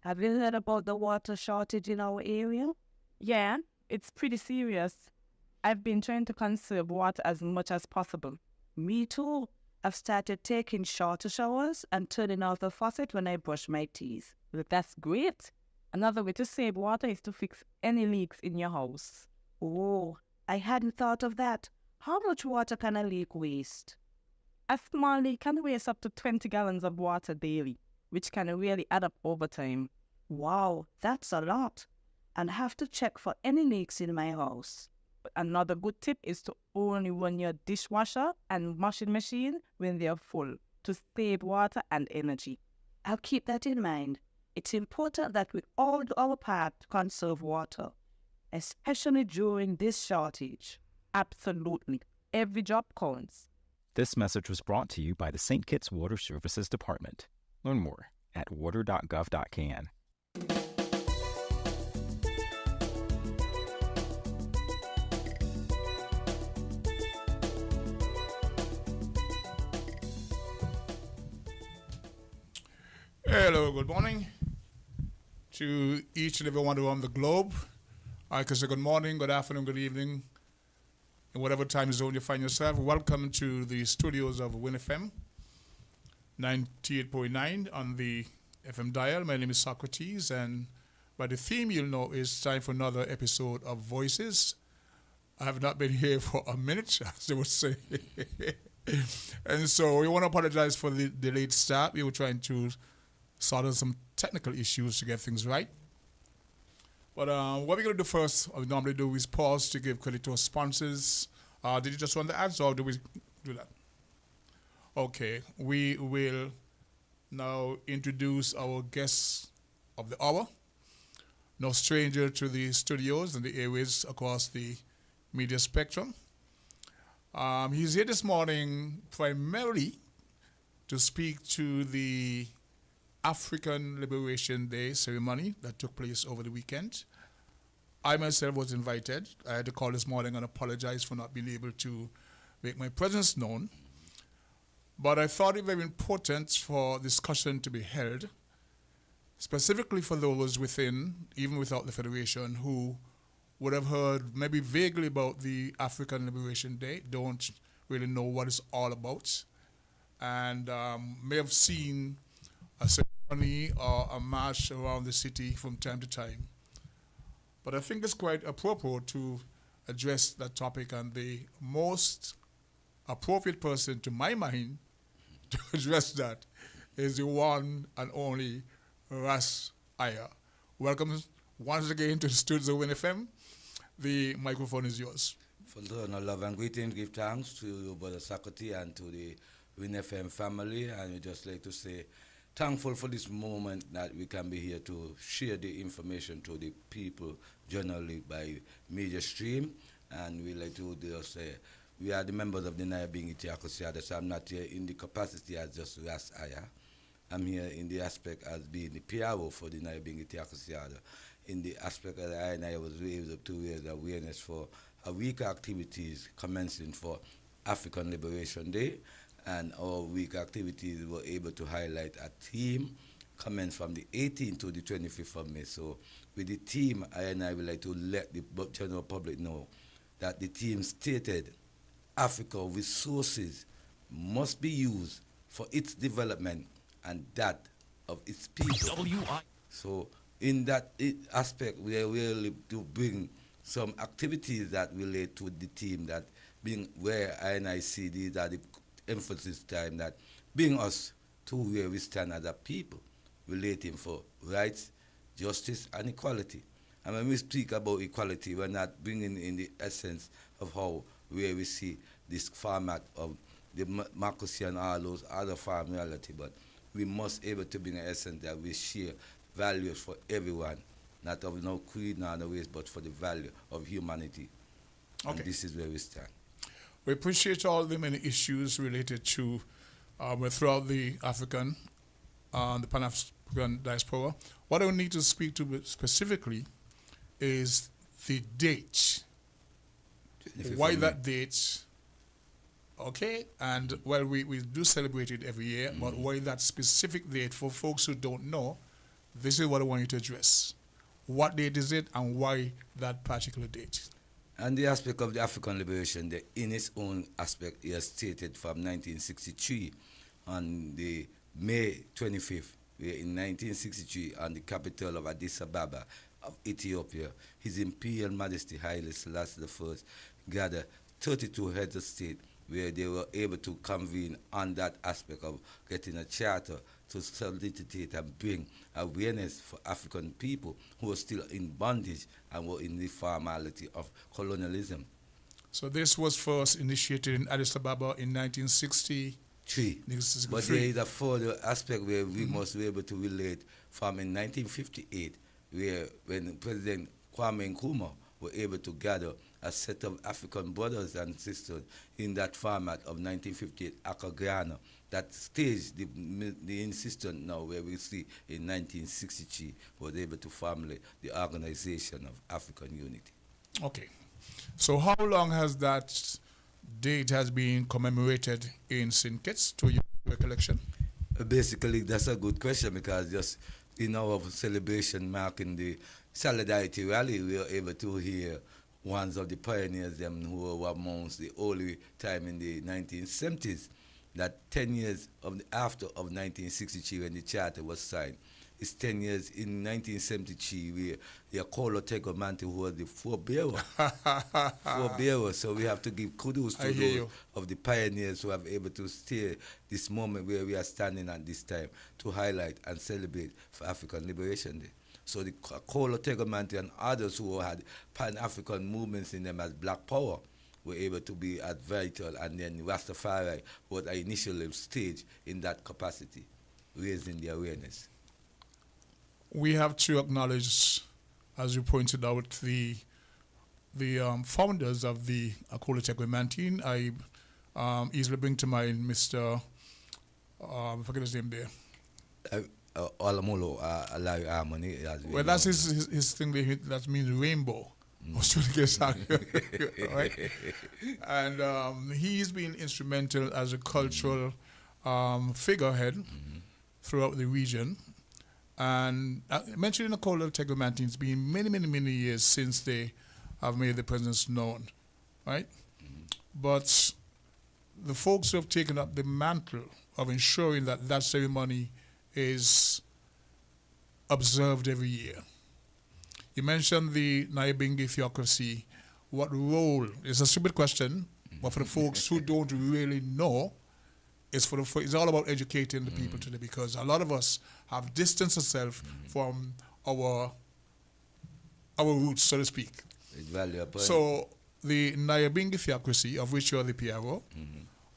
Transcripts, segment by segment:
Have you heard about the water shortage in our area? Yeah, it's pretty serious. I've been trying to conserve water as much as possible. Me too. I've started taking shorter showers and turning off the faucet when I brush my teeth. Look, that's great. Another way to save water is to fix any leaks in your house. Oh, I hadn't thought of that. How much water can a leak waste? A small leak can waste up to 20 gallons of water daily, which can really add up over time. Wow, that's a lot. And have to check for any leaks in my house. But another good tip is to only run your dishwasher and washing machine when they're full to save water and energy. I'll keep that in mind. It's important that we all do our part to conserve water, especially during this shortage. Absolutely. Every drop counts. This message was brought to you by the St. Kitts Water Services Department. Learn more at water.gov.can. Hello, good morning to each and everyone around the globe. I can say good morning, good afternoon, good evening, in whatever time zone you find yourself. Welcome to the studios of winnfm 98.9 on the FM dial. My name is Socrates, and by the theme you'll know it's time for another episode of Voices. I have not been here for a minute, as they would say. And so we want to apologize for the delayed start. We were trying to sort out some technical issues to get things right. But what we're going to do first, what we normally do, is pause to give credit to our sponsors. Did you just want the ads, or do we do that? Okay, we will now introduce our guests of the hour. No stranger to the studios and the airways across the media spectrum. He's here this morning primarily to speak to the African Liberation Day ceremony that took place over the weekend. I myself was invited. I had to call this morning and apologize for not being able to make my presence known. But I thought it very important for discussion to be held, specifically for those within, even without the Federation, who would have heard maybe vaguely about the African Liberation Day, don't really know what it's all about, and may have seen a ceremony or a march around the city from time to time. But I think it's quite appropriate to address that topic, and the most appropriate person, to my mind, to address that is the one and only Ras Aya. Welcome once again to the studios of WinFM. The microphone is yours. For the love and greetings, give thanks to you, Brother Sakati, and to the WinFM family, and we just like to say thankful for this moment that we can be here to share the information to the people generally by media stream. And we like to just say we are the members of the Nyabing Itiakosiada, so I'm not here in the capacity as just Ras Aya. I'm here in the aspect as being the PRO for the Nyabing Itiakosiada, in the aspect that I was raised up to raise awareness for a week activities commencing for African Liberation Day. And our week activities were able to highlight a theme commence from the 18th to the 25th of May. So with the theme, I would like to let the general public know that the theme stated Africa resources must be used for its development and that of its people. So in that aspect, we are really to bring some activities that relate to the theme, that being where I see these are the emphasis time that bring us to where we stand as a people, relating for rights, justice, and equality. And when we speak about equality, we're not bringing in the essence of how where we see this format of the democracy and all those other form reality, but we must able to bring an essence that we share values for everyone, not of no creed nor no race, but for the value of humanity. Okay. And this is where we stand. We appreciate all the many issues related to throughout the African, the Pan-African diaspora. What I need to speak to specifically is the date. Why that date? Okay, and well, we do celebrate it every year, but why that specific date? For folks who don't know, this is what I want you to address. What date is it and why that particular date? And the aspect of the African liberation, in its own aspect, it is stated from 1963 on the May 25th, where in 1963, on the capital of Addis Ababa of Ethiopia, His Imperial Majesty Haile Selassie I gathered 32 heads of state, where they were able to convene on that aspect of getting a charter to solidify and bring awareness for African people who were still in bondage and were in the formality of colonialism. So this was first initiated in Addis Ababa in 1963. But there is a further aspect where we must be able to relate from in 1958, where when President Kwame Nkrumah were able to gather a set of African brothers and sisters in that format of 1958 Accra, Ghana, that stage, the insistence now where we see in 1963 was able to formulate the Organization of African Unity. Okay. So how long has that date has been commemorated in St. Kitts, to your recollection? Basically, that's a good question, because just in our celebration marking the Solidarity Rally, we were able to hear one of the pioneers them who were amongst the early time in the 1970s, that 10 years after of 1963 when the charter was signed. It's 10 years in 1973 where Yakolo Tegomanti, who was the forebearer. So we have to give kudos to those of the pioneers who have able to steer this moment where we are standing at this time to highlight and celebrate for African Liberation Day. So the Yakolo Tegomanti and others who had Pan-African movements in them as Black Power were able to be as vital, and then Rastafari was an initial stage in that capacity, raising the awareness. We have to acknowledge, as you pointed out, the founders of the Akolo Tegomantin. I easily bring to mind Mr. I forget his name there. Olamulo Larry Harmony. Well, that's his thing. That means rainbow. I was trying to get that right. And he's been instrumental as a cultural figurehead throughout the region. And mentioning the Akolo Tegomantin, it's been many years since they have made the presence known, right? But the folks who have taken up the mantle of ensuring that that ceremony is observed every year. You mentioned the Nyabingi theocracy. What role? It's a stupid question, but for the folks who don't really know, it's all about educating the people today, because a lot of us have distanced ourselves from our roots, so to speak. So the Nyabingi theocracy, of which you are the PRO,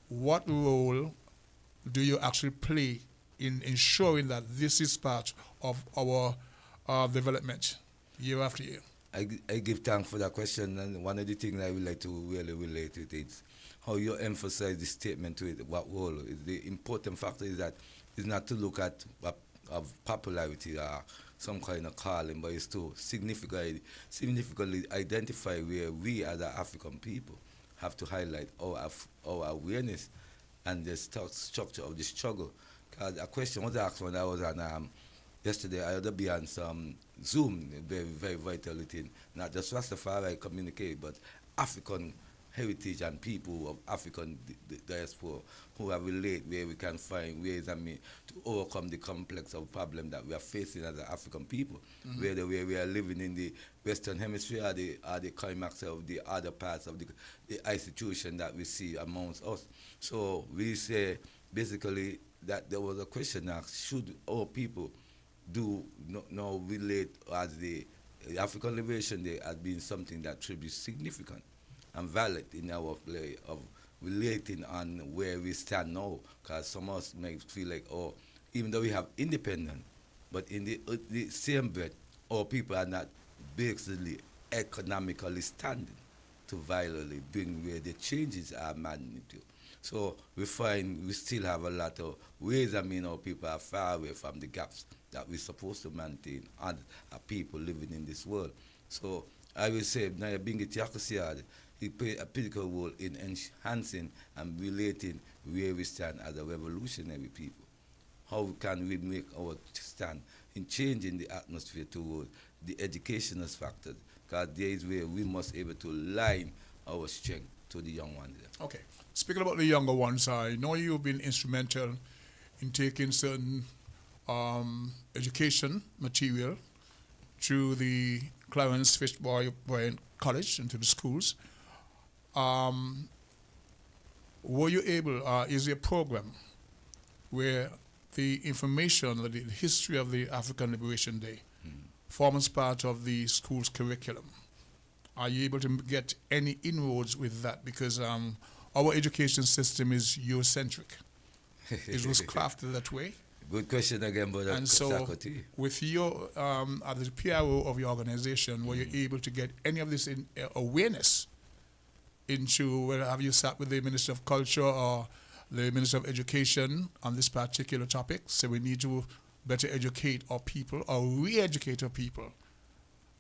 what role do you actually play in ensuring that this is part of our development year after year? I give thanks for that question, and one of the things I would like to really relate with it is how you emphasize the statement to it. What role is the important factor is that it's not to look at of popularity or some kind of calling, but it's to significantly identify where we as the African people have to highlight our awareness and the structure of the struggle. Because a question was asked when I was on yesterday. I had to be on some Zoom, very vital thing. Not just Rastafari communicate, but African heritage and people of African diaspora who are relate where we can find ways to overcome the complex of problem that we are facing as African people, whether we are living in the Western Hemisphere or the climax of the other parts of the institution that we see amongst us. So we say basically that there was a question asked, should our people now relate as the African Liberation Day as being something that should be significant and valid in our play of relating on where we stand now, because some of us may feel like, even though we have independence, but in the same breath, our people are not basically economically standing to violently bring where the changes are magnitude. So we find we still have a lot of ways. Our people are far away from the gaps that we're supposed to maintain as a people living in this world. So I will say, Nyabingi theocracy, he played a critical role in enhancing and relating where we stand as a revolutionary people. How can we make our stand in changing the atmosphere toward the educational factors, because there is where we must able to line our strength to the young ones. Okay. Speaking about the younger ones, I know you've been instrumental in taking certain education material through the Clarence Fitzroy College into the schools. Were you able, is there a program where the information, the history of the African Liberation Day forms part of the school's curriculum? Are you able to get any inroads with that? Because our education system is Eurocentric. It was crafted that way. Good question again, Brother And so, Sakoti. with your, as the PRO of your organization, were you able to get any of this awareness into, well, have you sat with the Minister of Culture or the Minister of Education on this particular topic? So we need to better educate our people or re-educate our people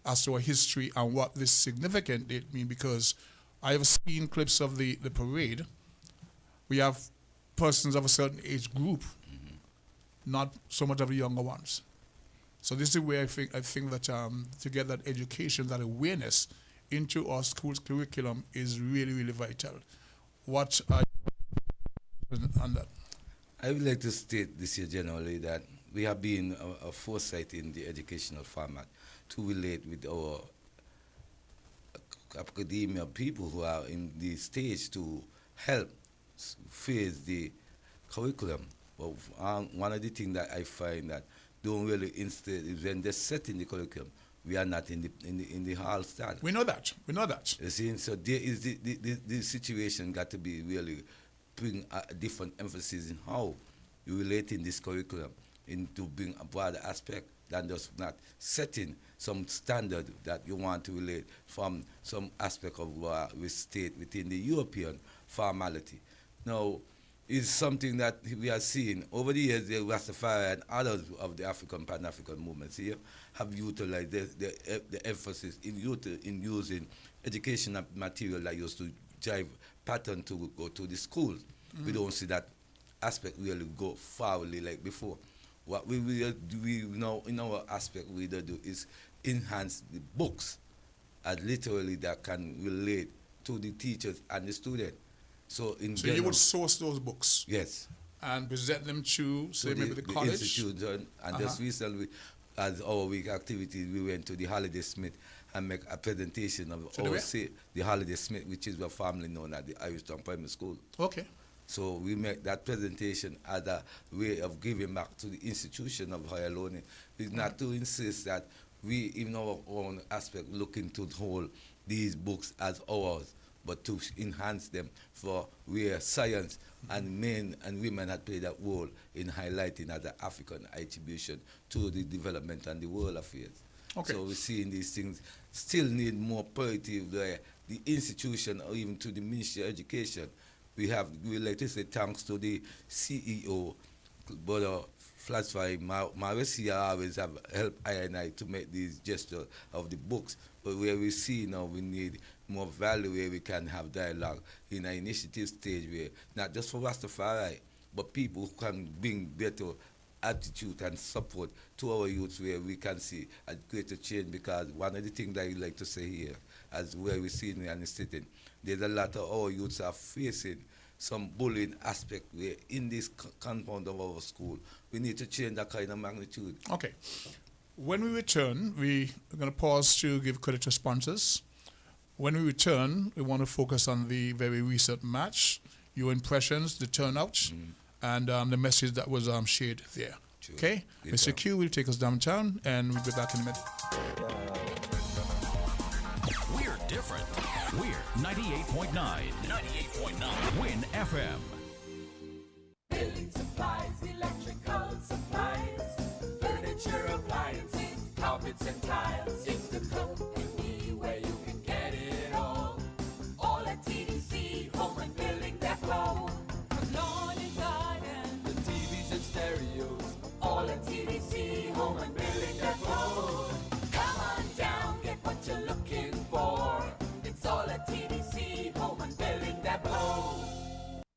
as to our history and what this significant date mean, because I have seen clips of the parade. We have persons of a certain age group, not so much of the younger ones. So this is where I think that to get that education, that awareness into our school's curriculum is really, really vital. What are you on that? I would like to state this here generally that we have been a foresight in the educational format to relate with our academia people who are in the stage to help phase the curriculum. But one of the things that I find that don't really instead is when they're setting the curriculum, we are not in the hall stand. We know that. You see, so there is the situation got to be really bring a different emphasis in how you relate in this curriculum into bring a broader aspect than just not setting some standard that you want to relate from some aspect of what we state within the European formality. Now, is something that we are seeing over the years. The Rastafari and others of the African Pan-African movements here have utilized the emphasis in using educational material that used to drive pattern to go to the schools. We don't see that aspect really go forwardly like before. What we now in our aspect we do is enhance the books as literally that can relate to the teachers and the student. So you would source those books? Yes. And present them to, say, maybe the college? Institute, and just recently, as our week activities, we went to the Holiday Smith and make a presentation of the Holiday Smith, which is formerly known as the Irish Town Primary School. Okay. So we make that presentation as a way of giving back to the institution of higher learning. It's not to insist that we, in our own aspect, looking to hold these books as ours, but to enhance them for where science and men and women had played a role in highlighting as an African attribution to the development and the world affairs. Okay. So we're seeing these things still need more priority where the institution or even to the Ministry of Education. We like to say thanks to the CEO, Brother Flatsfy Mauricia always have helped I to make these gestures of the books. But where we see now we need more value where we can have dialogue in an initiative stage where not just for Rastafari, but people who can bring better attitude and support to our youths where we can see a greater change, because one of the things that I like to say here, as where we see in the sitting, there's a lot of our youths are facing some bullying aspect where in this compound of our school, we need to change that kind of magnitude. Okay. When we return, we're going to pause to give credit to sponsors. When we return, we want to focus on the very recent match, your impressions, the turnout, and the message that was shared there. Sure. Okay? Mr. Q will take us downtown, and we'll be back in a minute. We're different. We're 98.9. 98.9. Win FM. Building supplies, electrical supplies, furniture, appliances, carpets and tiles. It's the company where you can get it all. All at TDC, home and building depot. Lawn and garden, the TVs and stereos. All at TDC, home and building depot. Come on down, get what you're looking for. It's all at TDC, home and building depot.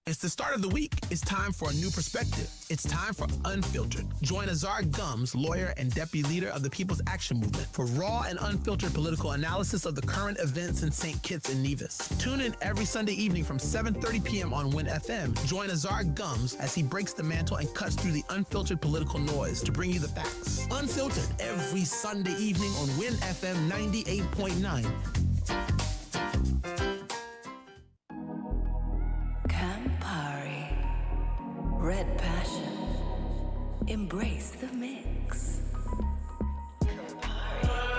It's the the start of the week, it's time for a new perspective. It's time for Unfiltered. Join Azar Gums, lawyer and deputy leader of the People's Action Movement, for raw and unfiltered political analysis of the current events in St. Kitts and Nevis. Tune in every Sunday evening from 7:30 p.m. on WinFM. Join Azar Gums as he breaks the mantle and cuts through the unfiltered political noise to bring you the facts. Unfiltered every Sunday evening on WinFM 98.9. Campari, Red Passion, embrace the mix.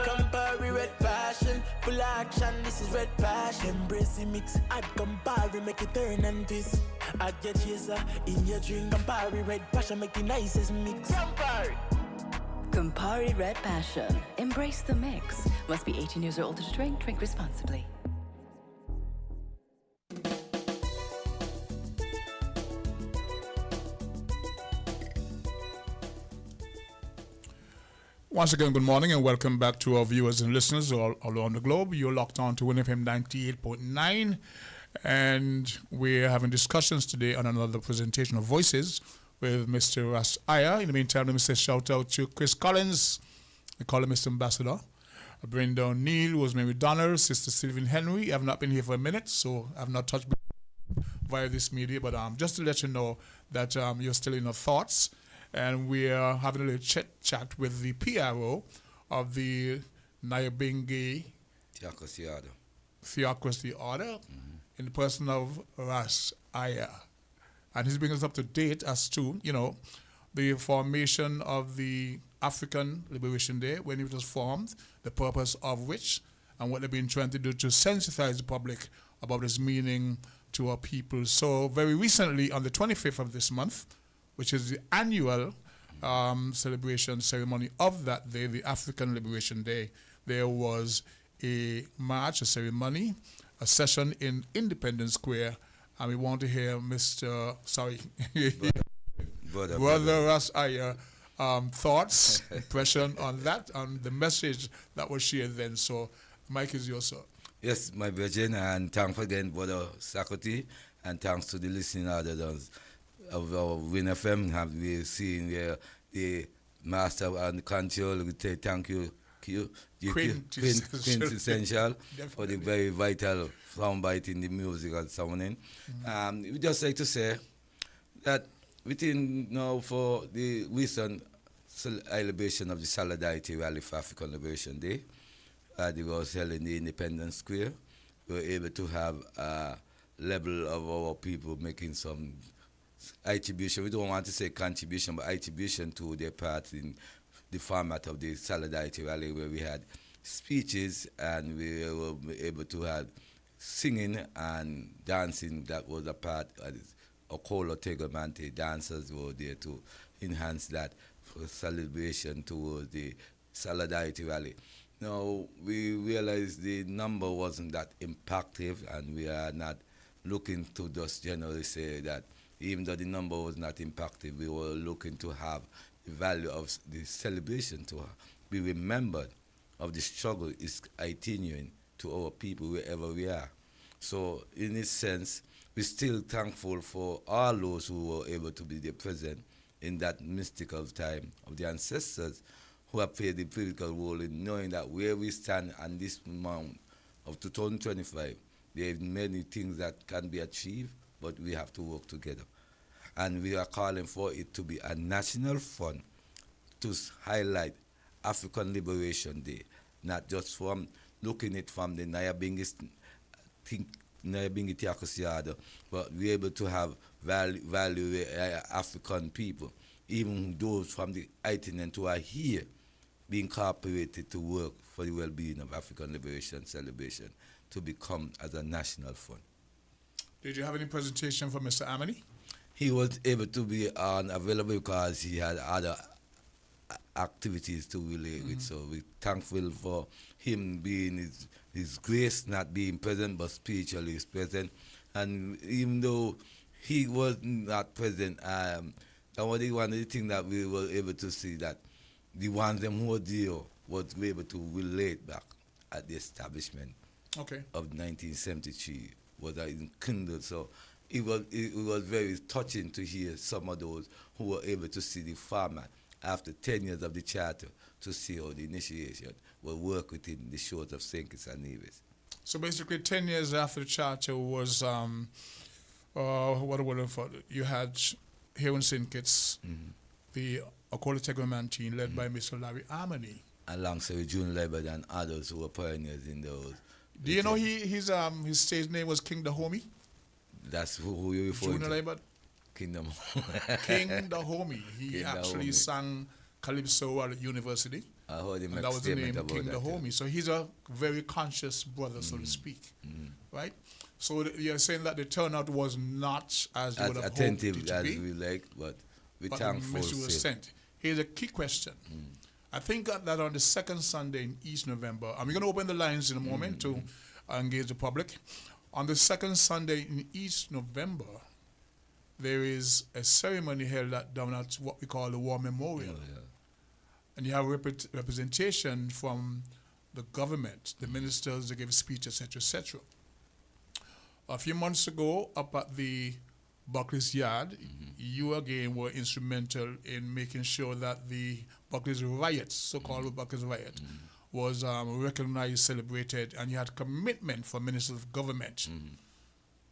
Campari, Red Passion, full action, this is Red Passion. Embrace the mix, add Campari, make it turn and twist. Add your chaser in your drink. Campari, Red Passion, make the nicest mix. Campari. Campari, Red Passion, embrace the mix. Must be 18 years or older to drink. Drink responsibly. Once again, good morning and welcome back to our viewers and listeners all around the globe. You're locked on to WinFM 98.9, and we're having discussions today on another presentation of Voices with Mr. Russ Iyer. In the meantime, let me say shout out to Chris Collins, the columnist ambassador, Brenda O'Neill, Rosemary Donner, Sister Sylvian Henry. I've not been here for a minute, so I've not touched via this media, but just to let you know that you're still in our thoughts. And we are having a little chat with the PRO of the Nyabingi Theocracy Order in the person of Russ Iyer. And he's bringing us up to date as to, the formation of the African Liberation Day, when it was formed, the purpose of which, and what they've been trying to do to sensitize the public about its meaning to our people. So very recently, on the 25th of this month, which is the annual celebration ceremony of that day, the African Liberation Day, there was a march, a ceremony, a session in Independence Square, and we want to hear Brother Russ Iyer thoughts, impression on that, on the message that was shared then. So, Mike is yours, sir. Yes, my virgin, and thanks again, Brother Sakoti, and thanks to the listening audience of our WinFM. Have we seen the master and control? We say thank you, Quintessential, for the very vital soundbite in the music and sounding. We just like to say that within now for the recent celebration of the Solidarity Rally for African Liberation Day, it was held in the Independence Square. We were able to have a level of our people making some attribution, we don't want to say contribution, but attribution to their part in the format of the Solidarity Rally, where we had speeches and we were able to have singing and dancing. That was a part of Okolo Tegomante dancers were there to enhance that for celebration towards the Solidarity Rally. Now, we realized the number wasn't that impactful, and we are not looking to just generally say that even though the number was not impactful, we were looking to have the value of the celebration to be remembered of the struggle is continuing to our people wherever we are. So in this sense, we're still thankful for all those who were able to be there present in that mystical time of the ancestors who have played the critical role in knowing that where we stand on this month of 2025, there are many things that can be achieved, but we have to work together. And we are calling for it to be a national fund to highlight African Liberation Day, not just from looking at it from the Nyabingi Theocracy Order, but we're able to have value African people, even those from the continent who are here, be incorporated to work for the well-being of African Liberation celebration to become as a national fund. Did you have any presentation for Mr. Amani? He was able to be unavailable because he had other activities to relate with. So we're thankful for him being his grace, not being present, but spiritually is present. And even though he was not present, that was one of the things that we were able to see, that the ones them who were there was able to relate back at the establishment of 1973 was kindled. So it was very touching to hear some of those who were able to see the format after 10 years of the charter, to see how the initiation will work within the shores of St. Kitts and Nevis. So basically, 10 years after the charter was, what were for? You had here in St. Kitts, the Okolitegoman team led by Mr. Larry Harmony. Alongside June Lebed and others who were pioneers in those. Do you know his stage name was King Dahomey? That's who you refer June to? Lebed? Kingdom. King Dahomey. He King actually Dahomey. sang Calypso at university. I heard him And make that was the statement name, about King that. Dahomey. So he's a very conscious brother, so to speak. Right? So you're saying that the turnout was not as you would have hoped it attentive to as be, we like, but we but the thankful. message was still. sent. Here's a key question. I think that on the second Sunday in East November, and we're going to open the lines in a moment to engage the public. On the second Sunday in East November, there is a ceremony held down at what we call the War Memorial. And you have representation from the government, the ministers, they give speeches, etc., etc. A few months ago, up at the Buckley's Yard, you again were instrumental in making sure that the Buckley's riot, so-called Buckley's riot, was recognized, celebrated, and you had commitment from ministers of government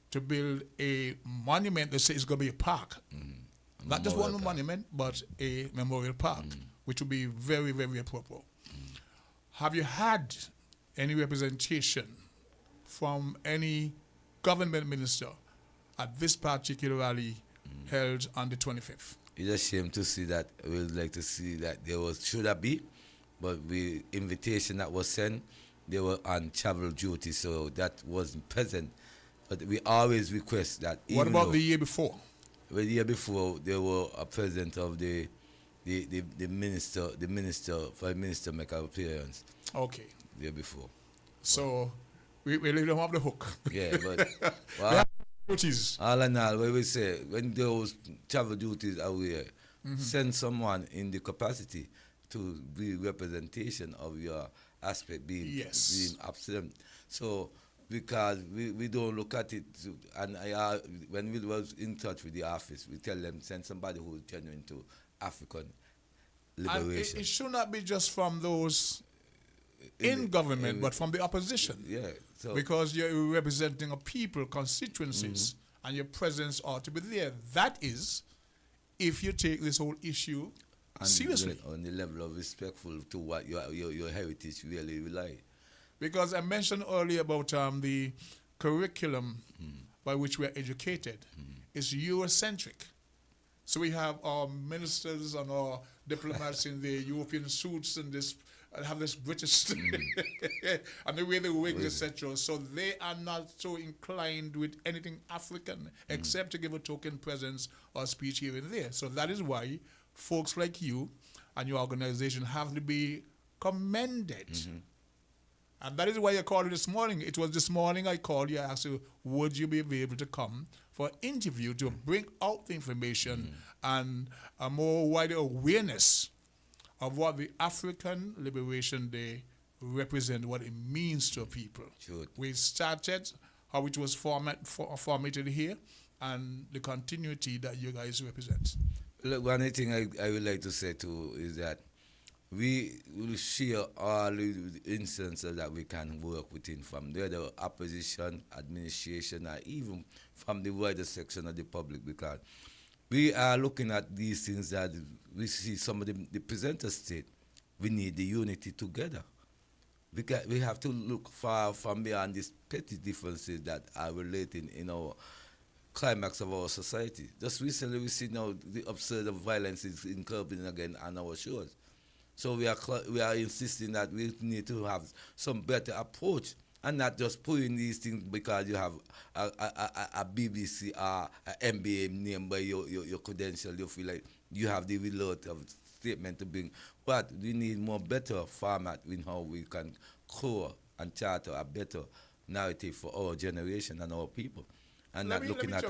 to build a monument that says it's going to be a park. Not just one monument, but a memorial park, which would be very, very appropriate. Have you had any representation from any government minister at this particular rally held on the 25th? It's a shame to see that. We would like to see that there should have been, but the invitation that was sent, they were on travel duty, so that wasn't present. But we always request that. What about the year before? The year before, there were a president of the minister make an appearance. Okay. The year before. So we leave them off the hook. Yeah, but well, duties. all in all, what we say, when those travel duties are away, send someone in the capacity to be representation of your aspect being absent. So because we don't look at it, and when we was in touch with the office, we tell them send somebody who is genuine to African liberation. And it should not be just from those in government, but from the opposition. Yeah. So because you're representing a people, constituencies, and your presence ought to be there. That is, if you take this whole issue seriously. On the level of respectful to what your heritage really rely. Because I mentioned earlier about the curriculum by which we are educated is Eurocentric. So we have our ministers and our diplomats in the European suits and have this British and the way they wig, etc. So they are not so inclined with anything African except to give a token presence or speech here and there. So that is why folks like you and your organization have to be commended. And that is why I called you this morning. It was this morning I called you, I asked you, would you be able to come for an interview to bring out the information and a more wider awareness of what the African Liberation Day represents, what it means to people. Sure. We started how it was formatted here and the continuity that you guys represent. Look, one thing I would like to say too is that we will share all the instances that we can work within from the opposition, administration, or even from the wider section of the public, because we are looking at these things that we see some of the presenters state. We need the unity together. We have to look far from beyond these petty differences that are relating in our climax of our society. Just recently we see now the absurd of violence is incurring again on our shores. So we are insisting that we need to have some better approach and not just putting these things because you have a BBC or a MBA name by your credential. You feel like you have the result of statement to bring. But we need more better format in how we can core and charter a better narrative for our generation and our people. And not looking at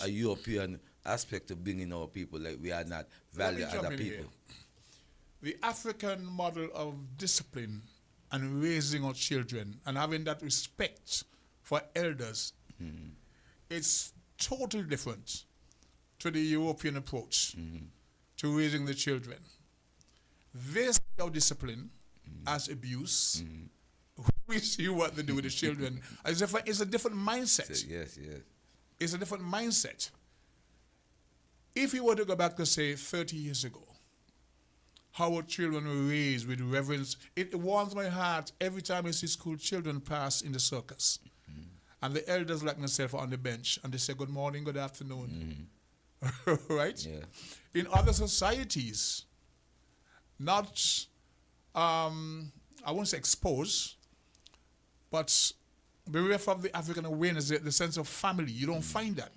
a European aspect of bringing our people like we are not valued as a people. The African model of discipline and raising our children and having that respect for elders, it's totally different to the European approach to raising the children. They see our discipline as abuse. We see what they do with the children. It's a different mindset. Yes. It's a different mindset. If you were to go back to, say, 30 years ago, how our children were raised with reverence, it warms my heart every time I see school children pass in the circus. And the elders like myself are on the bench, and they say, good morning, good afternoon. Right? Yeah. In other societies, not, I won't say exposed, but bereft of the African awareness, the sense of family. You don't find that.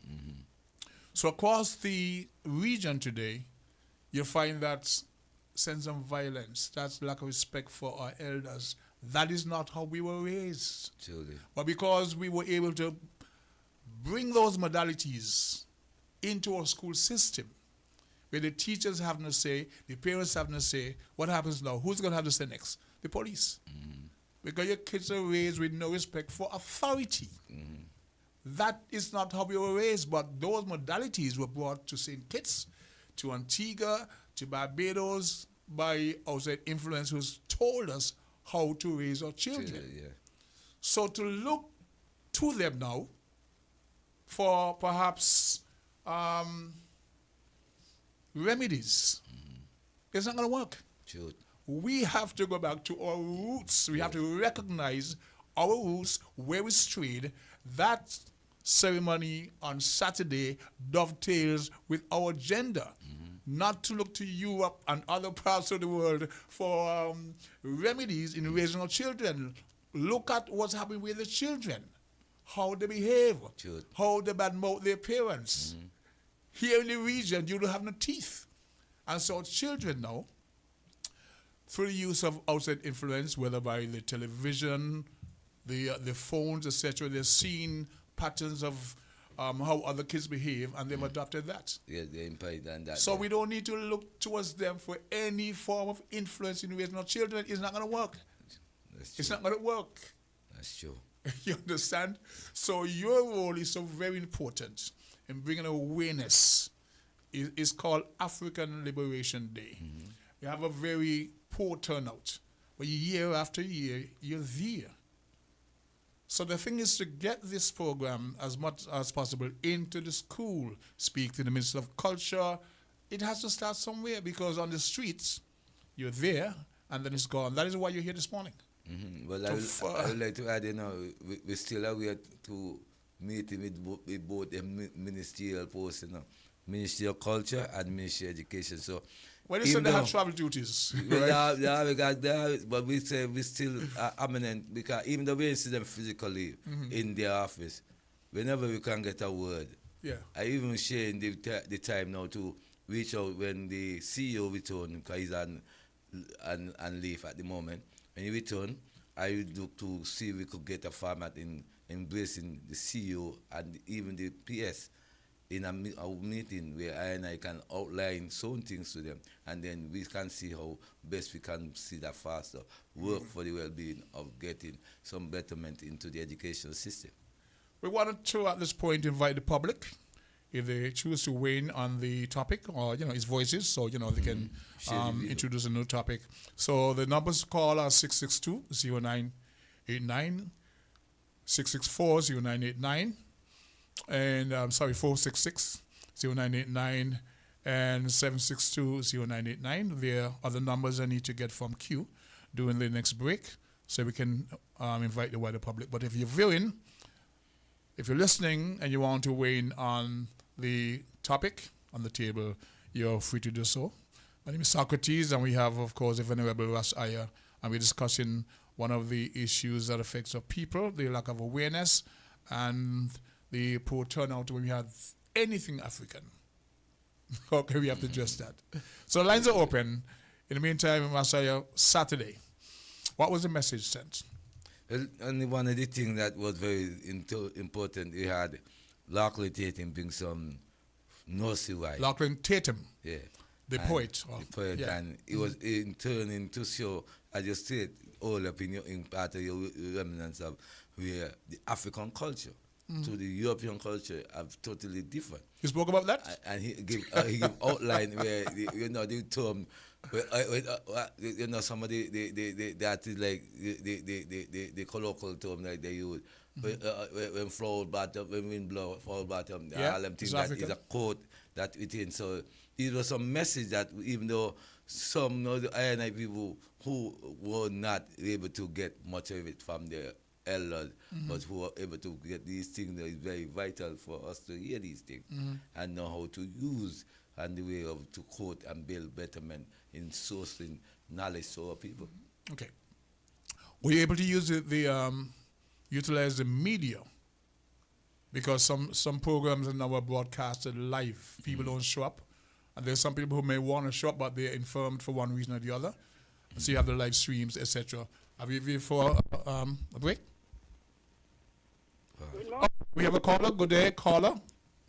So across the region today, you find that sense of violence, that lack of respect for our elders. That is not how we were raised. Truly. But because we were able to bring those modalities into our school system, where the teachers have no say, the parents have no say, what happens now? Who's going to have to say next? The police. Because your kids are raised with no respect for authority. That is not how we were raised, but those modalities were brought to St. Kitts, to Antigua, to Barbados by outside influence who's told us how to raise our children. So to look to them now for perhaps remedies, it's not going to work. We have to go back to our roots. We have to recognize our roots, where we strayed. That ceremony on Saturday dovetails with our agenda. Not to look to Europe and other parts of the world for remedies in raising our children. Look at what's happening with the children, how they behave, how they badmouth their parents. Here in the region, you don't have no teeth. And so children now, through the use of outside influence, whether by the television, the phones, etc., they're seeing patterns of how other kids behave, and they've adopted that. Yeah, they implied on that. So we don't need to look towards them for any form of influence in raising our children. It's not going to work. It's not going to work. That's true. You understand? So your role is so very important in bringing awareness. It's called African Liberation Day. You have a very poor turnout, but year after year, you're there. So the thing is to get this program as much as possible into the school, speak to the Minister of Culture. It has to start somewhere, because on the streets, you're there and then it's gone. That is why you're here this morning. Well, I would like to add, we still are here to meeting with both the ministerial posts, Ministry of Culture and Ministry of Education. So when you say they have travel duties, right? But we say we still are eminent, because even though we see them physically in their office, whenever we can get a word, I even share in the time now to reach out when the CEO return, because he's on leave at the moment. When he return, I would look to see if we could get a format in embracing the CEO and even the PS in a meeting where I can outline certain things to them, and then we can see how best we can see that faster work for the well-being of getting some betterment into the educational system. We wanted to, at this point, invite the public, if they choose to weigh in on the topic, or, its voices, so, they can introduce a new topic. So the numbers to call are 662-0989, 664-0989, and 466-0989 and 762-0989. There are other numbers I need to get from Q during the next break, so we can invite the wider public. But if you're viewing, if you're listening and you want to weigh in on the topic on the table, you're free to do so. My name is Socrates, and we have, of course, the Venerable Ras Aya, and we're discussing one of the issues that affects our people, the lack of awareness and the poor turnout when we have anything African. Okay, we have to address that. So lines are open. In the meantime, Masaya, Saturday, what was the message sent? Well, only one of the things that was very important, we had Lachlan Tatum bring some nursery rhyme. Lachlan Tatum? Yeah. The poet. The poet, and it was in turning to show, as you said, all up in part of your remnants of where the African culture. to the European culture are totally different. You spoke about that? And he give outline where the term, some of the that is like the colloquial term like they use. When flower bottom, when wind blow, flower bottom, all them things that is a quote that it in. So it was a message that even though some of the INI people who were not able to get much of it from their elders, but who are able to get these things, that is very vital for us to hear these things and know how to use and the way of to quote and build betterment in sourcing knowledge to our people. Okay. Were you able to use utilize the media? Because some programs are now broadcasted live. People don't show up. And there's some people who may want to show up, but they're infirmed for one reason or the other. So you have the live streams, etc. Have you before a break? Oh, we have a caller. Good day, caller.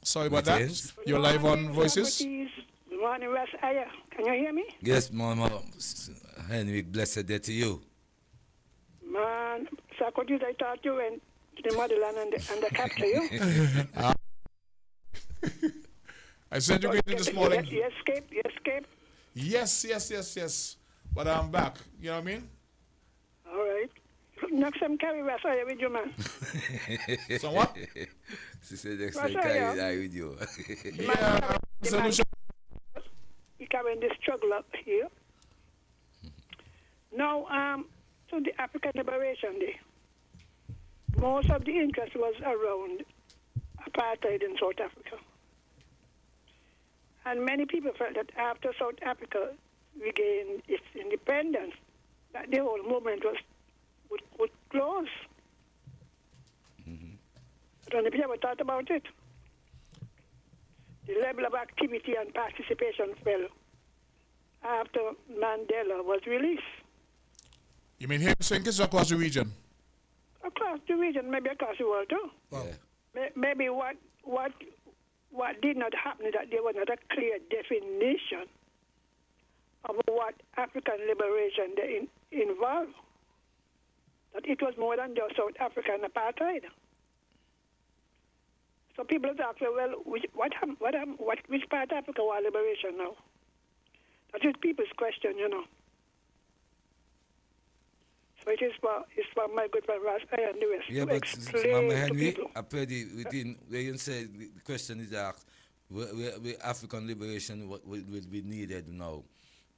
Sorry about that. You're live on Voices. Good morning, West Aya. Can you hear me? Yes, Mama. Henry, blessed day to you. Man, Socrates, I thought you went to the motherland and they capture you. I sent you this morning. You escaped? Yes. But I'm back. You know what I mean? All right. Next time carry West Aya with you, man. So what? She said next time carry that with you. Yeah. You carrying this struggle up here. Now, so the African Liberation Day, most of the interest was around apartheid in South Africa. And many people felt that after South Africa regained its independence, that the whole movement would close. But when people ever thought about it, the level of activity and participation fell after Mandela was released. You mean here in St. Kitts or across the region? Across the region, maybe across the world too. Wow. Maybe what did not happen is that there was not a clear definition of what African liberation involved. That it was more than just South African apartheid. So people ask, well, which part of Africa was liberation now? That is people's question, you know. So it is for my good friend Ross and the West. Yeah, but Mama Henry, I put it within where you said the question is asked, where African liberation will be needed now.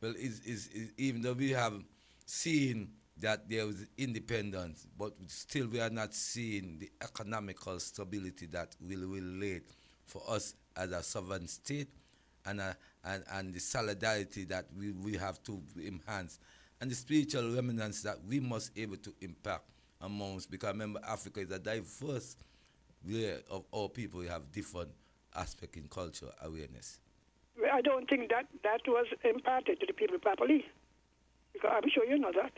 Well, is even though we have seen that there was independence, but still we are not seeing the economical stability that will relate for us as a sovereign state, and the solidarity that we have to enhance, and the spiritual remnants that we must able to impact amongst, because remember Africa is a diverse way of all people. We have different aspects in cultural awareness. I don't think that was imparted to the people properly, because I'm sure you know that.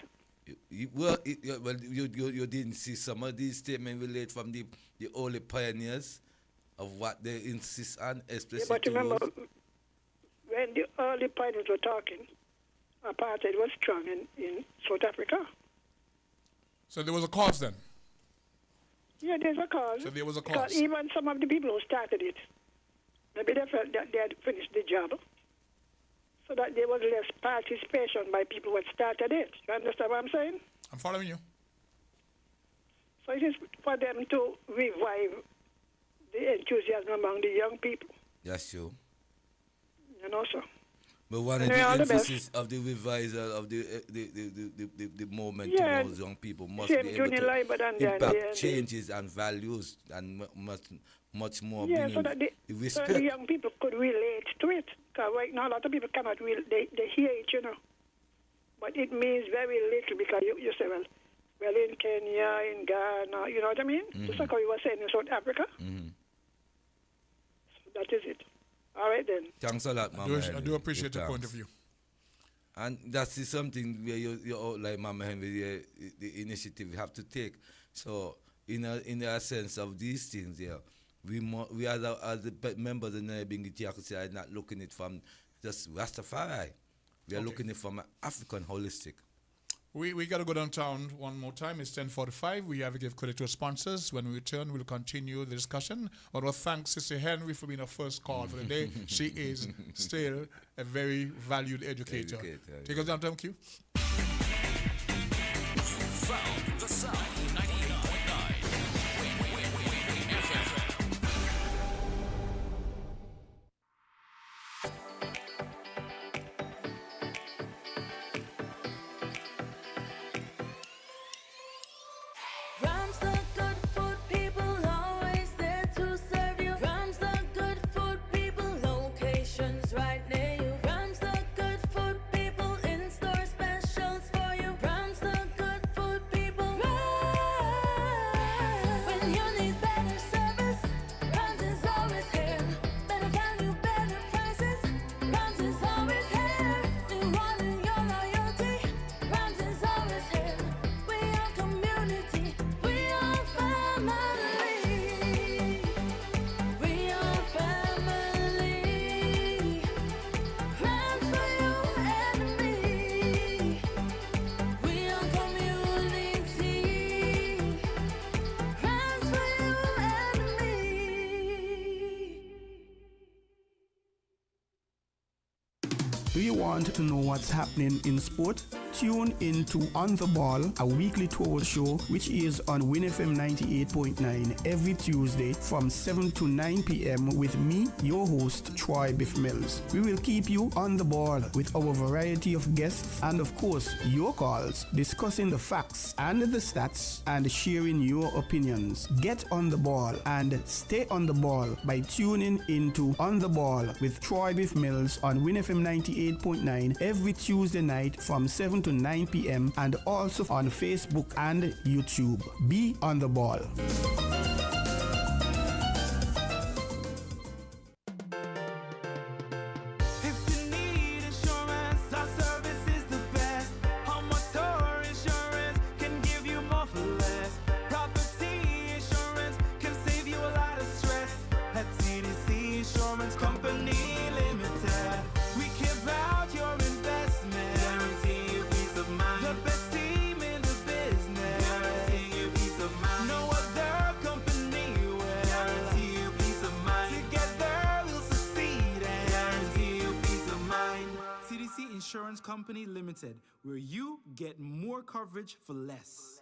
You didn't see some of these statements relate from the early pioneers of what they insist on, especially. Yeah, but remember, when the early pioneers were talking, apartheid was strong in South Africa. So there was a cause then? Yeah, there's a cause. So there was a cause. Because even some of the people who started it, maybe they felt that they had finished the job, so that there was less participation by people who had started it. You understand what I'm saying? I'm following you. So it is for them to revive the enthusiasm among the young people. That's true. You know, so. But one of the emphasis of the revisal of the movement towards young people must be able to impact changes and values and much more. Yeah, so that the young people could relate to it. Because right now a lot of people cannot they hear it, you know. But it means very little, because you say, well, in Kenya, in Ghana, you know what I mean? Just like how you were saying in South Africa. So that is it. All right, then. Thanks a lot, Mama Henry. I do appreciate your point of view. And that is something where you outline, Mama Henry, the initiative we have to take. So, in a sense of these things, we as the members of the Nebingiti are not looking at it from just Rastafari. We are looking at it from an African holistic. We got to go downtown one more time. It's 10:45. We have to give credit to our sponsors. When we return, we'll continue the discussion. I want to thank Sister Henry for being our first call for the day. She is still a very valued educator. Take us downtown, Q. Found the sound. 98.9. Win FM. Rams the good food people, always there to serve you. Rams the good food people, locations right near you. Rams the good food people, in-store specials for you. Rams the good food people, Rams. When you need better service, Rams is always here. Better value, better prices, Rams is always here. Rewarding your loyalty, Rams is always here. We are community, we are family. We are family. Rams for you and me. We are community. Rams for you and me. Do you want to know what's happening in sport? Tune into On the Ball, a weekly tour show which is on WinFM 98.9 every Tuesday from 7 to 9 p.m. with me, your host, Troy Biff Mills. We will keep you on the ball with our variety of guests and, of course, your calls, discussing the facts and the stats and sharing your opinions. Get on the ball and stay on the ball by tuning into On the Ball with Troy Biff Mills on WinFM 98.9 every Tuesday night from 7 to 9 p.m. and also on Facebook and YouTube. Be on the ball. If you need insurance, our service is the best. Our motor insurance can give you more for less. Property insurance can save you a lot of stress. At CDC Insurance Company Limited, we care about your investment. Guarantee you peace of mind. The best team in the business. Guarantee you peace of mind. No other company will guarantee you peace of mind. Together we'll succeed and guarantee you peace of mind. CDC Insurance Company Limited, where you get more coverage for less.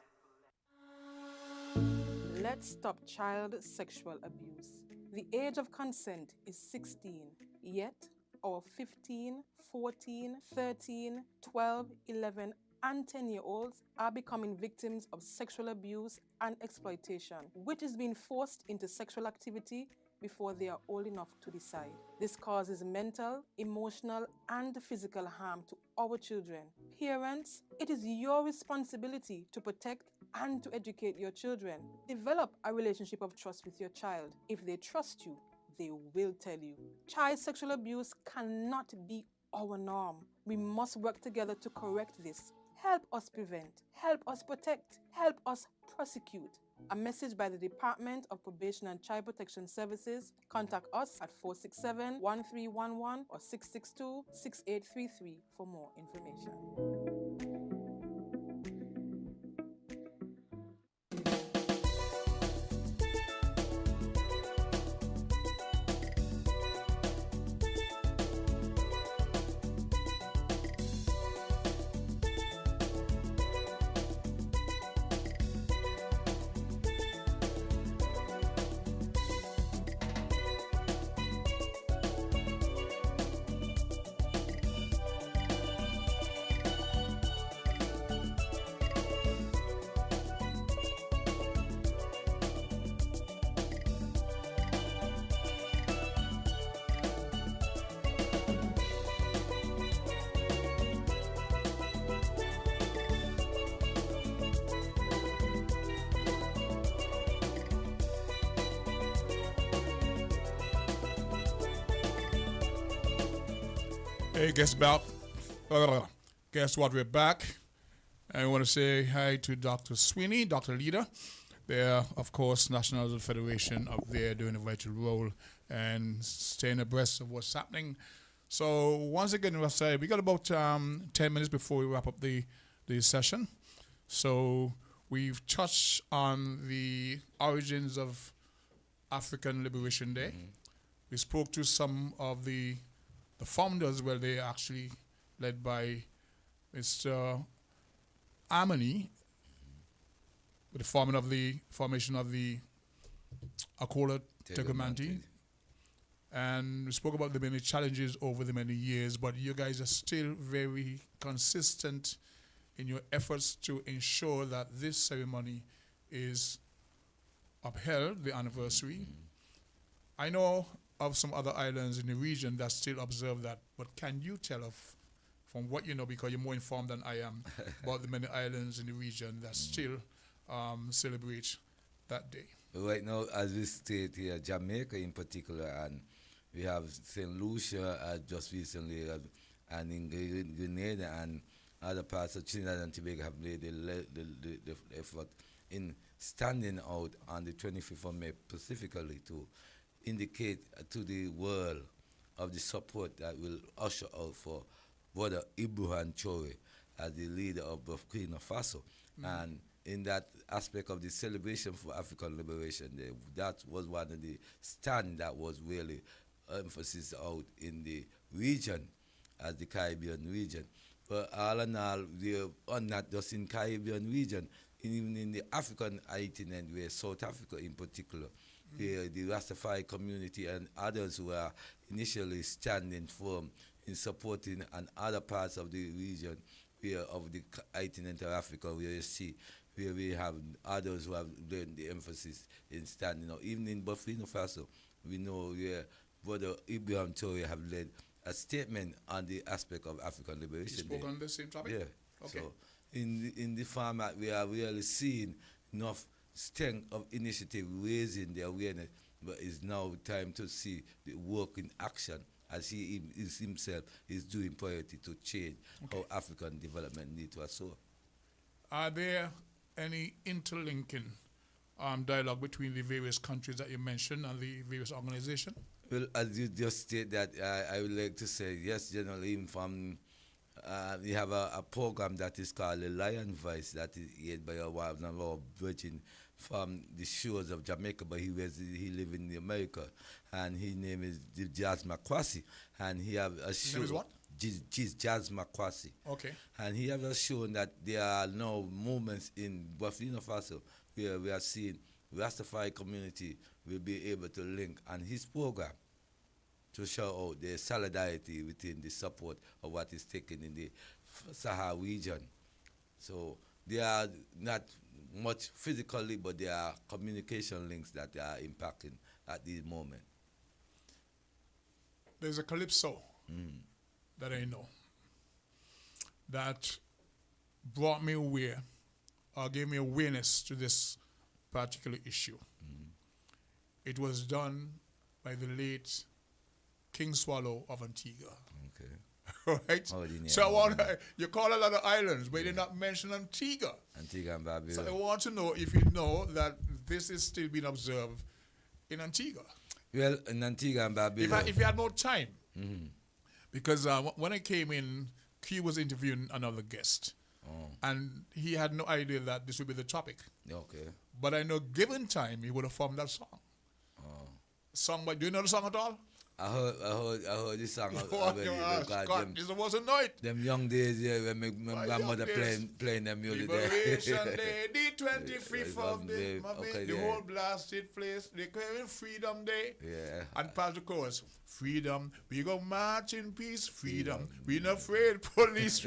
Let's stop child sexual abuse. The age of consent is 16, yet our 15, 14, 13, 12, 11, and 10-year-olds are becoming victims of sexual abuse and exploitation, which is being forced into sexual activity before they are old enough to decide. This causes mental, emotional, and physical harm to our children. Parents, it is your responsibility to protect and to educate your children. Develop a relationship of trust with your child. If they trust you, they will tell you. Child sexual abuse cannot be our norm. We must work together to correct this. Help us prevent, help us protect, help us prosecute. A message by the Department of Probation and Child Protection Services. Contact us at 467-1311 or 662-6833 for more information. Hey, guess what? We're back. I want to say hi to Dr. Sweeney, Dr. Leader. They're, of course, National Federation up there doing a vital role and staying abreast of what's happening. So once again, we got about 10 minutes before we wrap up the the session. So we've touched on the origins of African Liberation Day. We spoke to some of the founders. Well, they actually led by Mr. Amani, with the formation of the Akola Tegumanti. And we spoke about the many challenges over the many years, but you guys are still very consistent in your efforts to ensure that this ceremony is upheld, the anniversary. I know of some other islands in the region that still observe that, but can you tell us, from what you know, because you're more informed than I am, about the many islands in the region that still celebrate that day? Right now, as we state here, Jamaica in particular, and we have St. Lucia just recently, and in Grenada and other parts of Trinidad and Tobago have made the effort in standing out on the 25th of May specifically to indicate to the world of the support that will usher out for Brother Ibrahim Traoré as the leader of Burkina Faso. And in that aspect of the celebration for African liberation, that was one of the stand that was really emphasis out in the region, as the Caribbean region. But all in all, we are not just in Caribbean region, even in the African continent, where South Africa in particular, the Rastafari community and others who are initially standing firm in supporting and other parts of the region, where of the continent of Africa, where you see where we have others who have learned the emphasis in standing out. Even in Burkina Faso, we know where Brother Ibrahim Traoré have led a statement on the aspect of African liberation. You spoke on the same topic? Yeah. Okay. So in the format, we are really seeing enough strength of initiative raising the awareness, but it's now time to see the work in action as he is himself is doing priority to change how African development needs to occur. Are there any interlinking dialogue between the various countries that you mentioned and the various organizations? Well, as you just stated that, I would like to say, yes, generally, from we have a program that is called the Lion Voice that is led by one of our virgin from the shores of Jamaica, but he live in America, and his name is Jazz Makwasi, and he have a show. His name is what? Jazz Makwasi. Okay. And he has shown that there are now movements in Burkina Faso where we are seeing Rastafari community will be able to link on his program to show out the solidarity within the support of what is taken in the Sahara region. So there are not much physically, but there are communication links that are impacting at this moment. There's a calypso that I know that brought me aware or gave me awareness to this particular issue. It was done by the late King Swallow of Antigua. Okay. Right? So I want you call a lot of islands, but you did not mention Antigua. Antigua and Barbuda. So I want to know if you know that this is still being observed in Antigua. Well, in Antigua and Barbuda. If you had more time, because when I came in, Q was interviewing another guest, and he had no idea that this would be the topic. Okay. But I know, given time, he would have formed that song. Song, but do you know the song at all? I heard this song. This wasn't know it. Them young days, yeah, when my grandmother playing them music there. Liberation Day, the 25th of May, the whole blasted place, they claiming Freedom Day. Yeah. And part the chorus, freedom, we go march in peace, freedom, we not afraid police.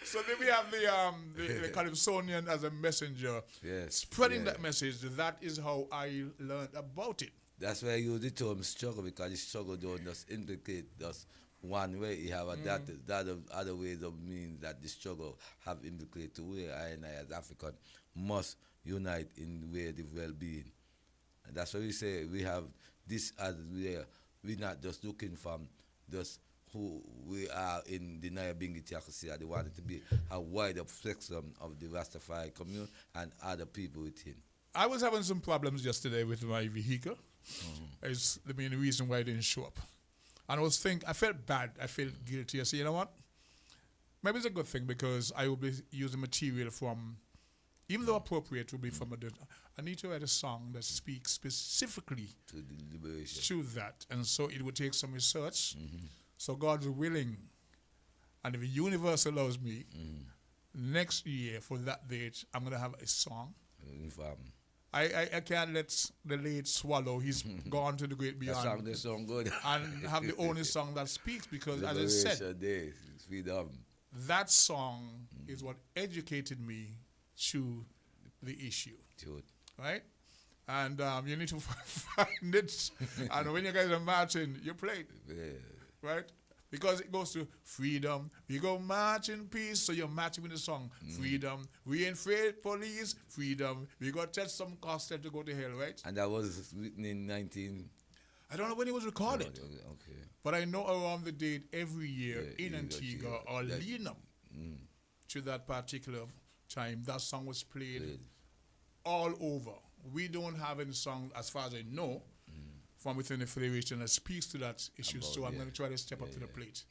So then we have the Calypsonian as a messenger, spreading that message. That is how I learned about it. That's why I use the term struggle, because the struggle don't just implicate just one way. You have other ways of means that the struggle have implicated to where I and I as African must unite in the way of well-being. And that's why we say we have this as we're not just looking from just who we are in the Nyabingi Tiakosia. They want it to be a wider spectrum of the Rastafari community and other people within. I was having some problems yesterday with my vehicle. It's the main reason why I didn't show up. And I felt bad. I felt guilty. I said, you know what? maybe it's a good thing because I will be using material from, even though appropriate, will be from I need to write a song that speaks specifically to the liberation. to that. And so it would take some research. So God's willing, and if the universe allows me, next year for that date, I'm going to have a song. I can't let the late swallow. He's gone to the great beyond. The song good. And have the only song that speaks because, as I said, Day, freedom. that song is what educated me to the issue. Good. Right? And you need to find it. And when you guys are marching, you play it. Yeah. Right? Because it goes to freedom. We go march in peace. So you're marching with the song. Freedom. We ain't afraid police. Freedom. We got to tell some cost to go to hell, right? And that was written in 19... I don't know when it was recorded. Okay. But I know around the date every year in Antigua or leading up to that particular time, that song was played all over. We don't have any song, as far as I know, from within the Federation that speaks to that issue. So I'm going to try to step up to the plate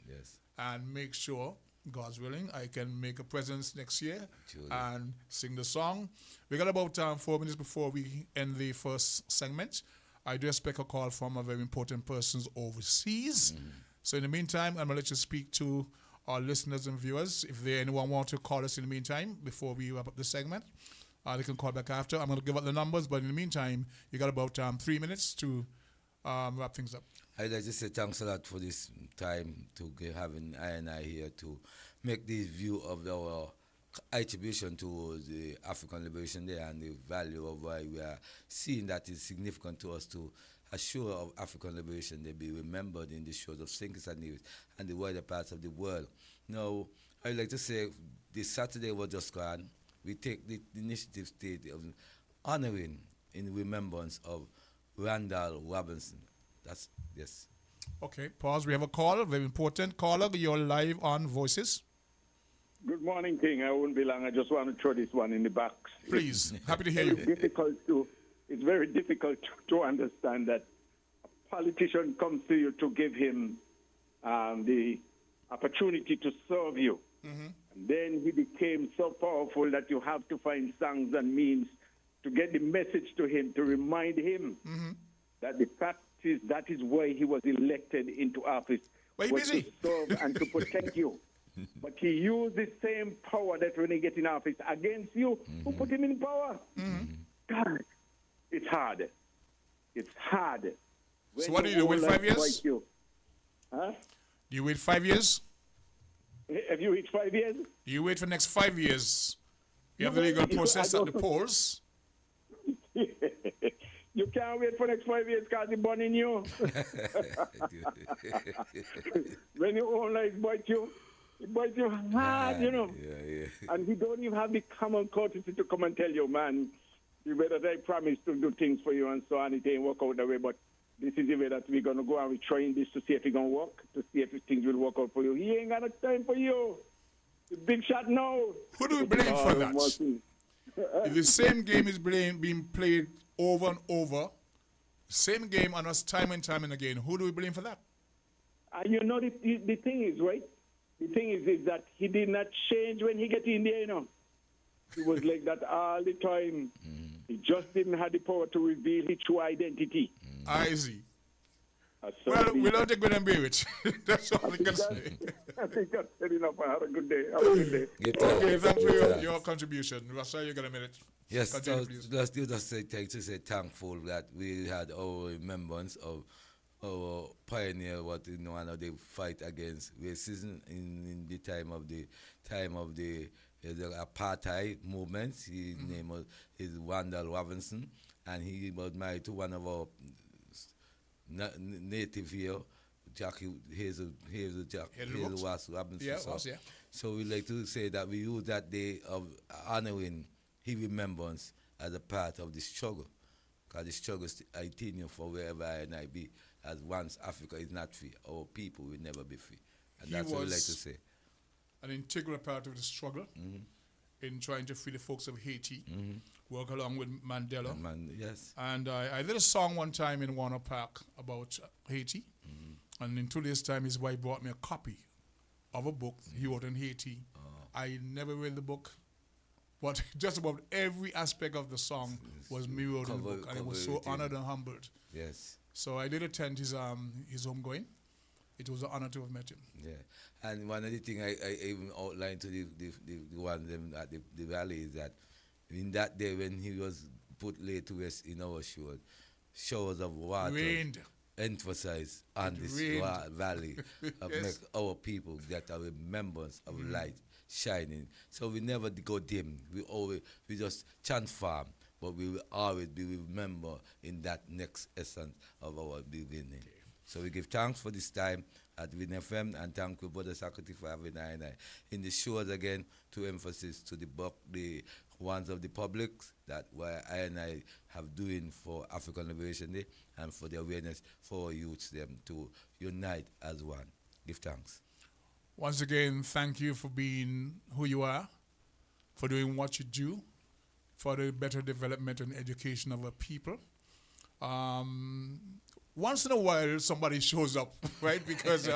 and make sure, God's willing, I can make a presence next year and sing the song. We got about 4 minutes before we end the first segment. I do expect a call from a very important person overseas. So in the meantime, I'm going to let you speak to our listeners and viewers. If anyone want to call us in the meantime, before we wrap up the segment, they can call back after. I'm going to give out the numbers, but in the meantime, you got about 3 minutes to wrap things up. I'd like to say thanks a lot for this time to having I and I here to make this view of our attribution to the African Liberation Day and the value of why we are seeing that is significant to us to assure of African Liberation Day be remembered in the shores of St. Kitts and Nevis and the wider parts of the world. Now, I'd like to say this Saturday was just gone. We take the initiative state of honoring in remembrance of Randall Robinson. That's, yes. Okay, pause. We have a call, very important caller. You're live on Voices. Good morning, King. I won't be long. I just want to throw this one in the box. Please, happy to hear you. It's very difficult to understand that a politician comes to you to give him the opportunity to serve you. And then he became so powerful that you have to find songs and means to get the message to him, to remind him that the fact is that is why he was elected into office, was to serve and to protect you. But he used the same power that when he get in office against you, who put him in power. God, it's hard. It's hard. So what do you do, wait 5 years? Huh? Do you wait 5 years? Have you reached 5 years? Do you wait for the next 5 years? You have the legal process at the polls. You can't wait for the next 5 years because they're burning you. When your own life bites you, it bites you hard, you know. And he don't even have the common courtesy to come and tell you, man, you better I promise to do things for you and so on. It ain't work out that way, but this is the way that we're going to go and we're trying this to see if it's going to work, to see if things will work out for you. He ain't got no time for you. The big shot now. Who do we blame for that? If the same game is being played over and over, same game on us time and time and again, who do we blame for that? You know, the thing is, right? The thing is that he did not change when he get in there, you know. He was like that all the time. He just didn't have the power to reveal his true identity. I see. Well, we don't take good and bear it. That's all I can say. I think that's good enough. Have a good day. Have a good day. Okay, thanks for your contribution. Rasa, you got a minute. Yes, continue, so just say thankful that we had our remembrance of our pioneer, what you know, and they fight against racism in the time of the apartheid movement. His name is Randall Robinson, and he was married to one of our native here, Jackie Hazel Robinson. Yeah, so, so we like to say that we use that day of honoring his remembrance as a part of the struggle, because the struggle I continue for wherever I and I be. As once Africa is not free, our people will never be free. And that's what we like to say. An integral part of the struggle in trying to free the folks of Haiti, work along with Mandela. Yes. And I did a song one time in Warner Park about Haiti. And in 2 days' time, his wife brought me a copy of a book he wrote in Haiti. I never read the book, but just about every aspect of the song was mirrored in the book, and I was so honored and humbled. Yes. So I did attend his homegoing. It was an honor to have met him. Yeah, and one of the things I even outlined to the one them at the valley is that in that day when he was put late to rest in our showers of water Rained. emphasize on this valley of Yes. make our people that are members of light shining. So we never go dim. We just transform, but we will always be remember in that next essence of our beginning. Okay. So we give thanks for this time at WinFM, and thank you, Brother Sakati, for having I in the shows again to emphasis to the ones of the public that why I and I have doing for African Liberation Day and for the awareness for our youths them to unite as one. Give thanks. Once again, thank you for being who you are, for doing what you do, for the better development and education of our people. Once in a while, somebody shows up, right? Because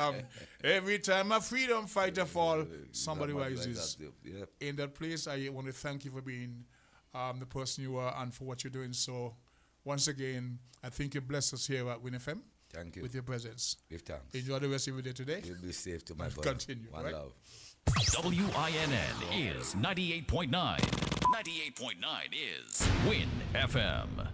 every time a freedom fighter fall, somebody rises. Yep. In that place, I want to thank you for being the person you are and for what you're doing. So, once again, I think you blessed us here at WinFM. Thank you. With your presence. Give thanks. Enjoy the rest of your day today. You'll be safe to my brother. Continue. One right? love. WINN is 98.9. 98.9 is Win FM.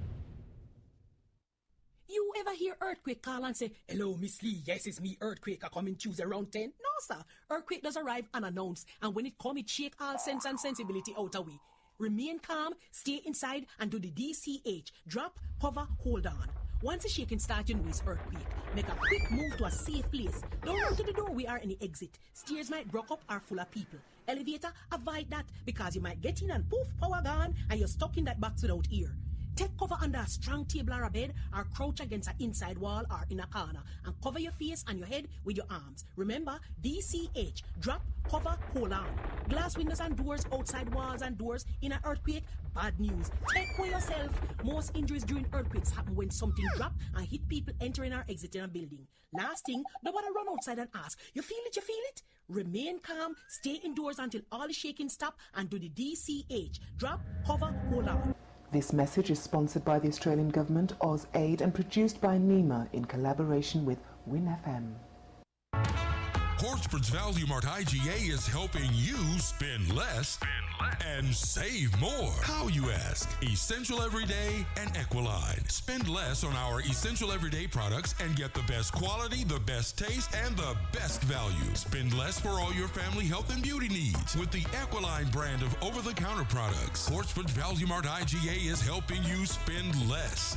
You ever hear Earthquake call and say, "Hello, Miss Lee, yes, it's me, Earthquake, I come in Tuesday around 10? No, sir. Earthquake does arrive unannounced, and when it come, it shake all sense and sensibility out of we. Remain calm, stay inside, and do the DCH. Drop, cover, hold on. Once the shaking starts, you know it's earthquake. Make a quick move to a safe place. Don't run to the doorway or any exit. Stairs might block up or full of people. Elevator, avoid that, because you might get in and poof, power gone, and you're stuck in that box without ear. Take cover under a strong table or a bed, or crouch against an inside wall or in a corner, and cover your face and your head with your arms. Remember, DCH, drop, cover, hold on. Glass windows and doors, outside walls and doors in an earthquake, bad news. Take care yourself. Most injuries during earthquakes happen when something drop and hit people entering or exiting a building. Last thing, nobody run outside and ask, you feel it, you feel it? Remain calm, stay indoors until all the shaking stop, and do the DCH, drop, cover, hold on. This message is sponsored by the Australian Government, AusAid, and produced by NEMA in collaboration with WinFM. Horsford's Value Mart IGA is helping you spend less and save more. How, you ask? Essential Everyday and Equiline. Spend less on our Essential Everyday products and get the best quality, the best taste, and the best value. Spend less for all your family health and beauty needs with the Equiline brand of over-the-counter products. Horsford's Value Mart IGA is helping you spend less.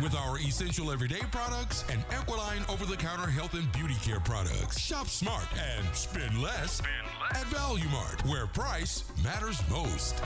With our Essential Everyday products and Equiline over-the-counter health and beauty care products. Shop smart and spend less at Value Mart, where price matters most.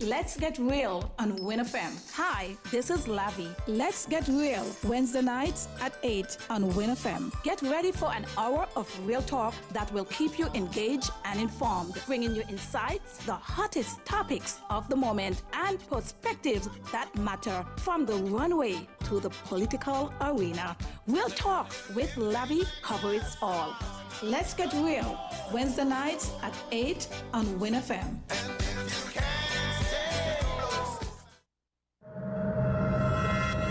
Let's get real on WinFM. Hi, this is Lavi. Let's get real Wednesday nights at 8 on WinFM. Get ready for an hour of real talk that will keep you engaged and informed, bringing you insights, the hottest topics of the moment, and perspectives that matter from the runway to the political arena. Real talk with Lavi covers all. Let's get real Wednesday nights at 8 on WinFM.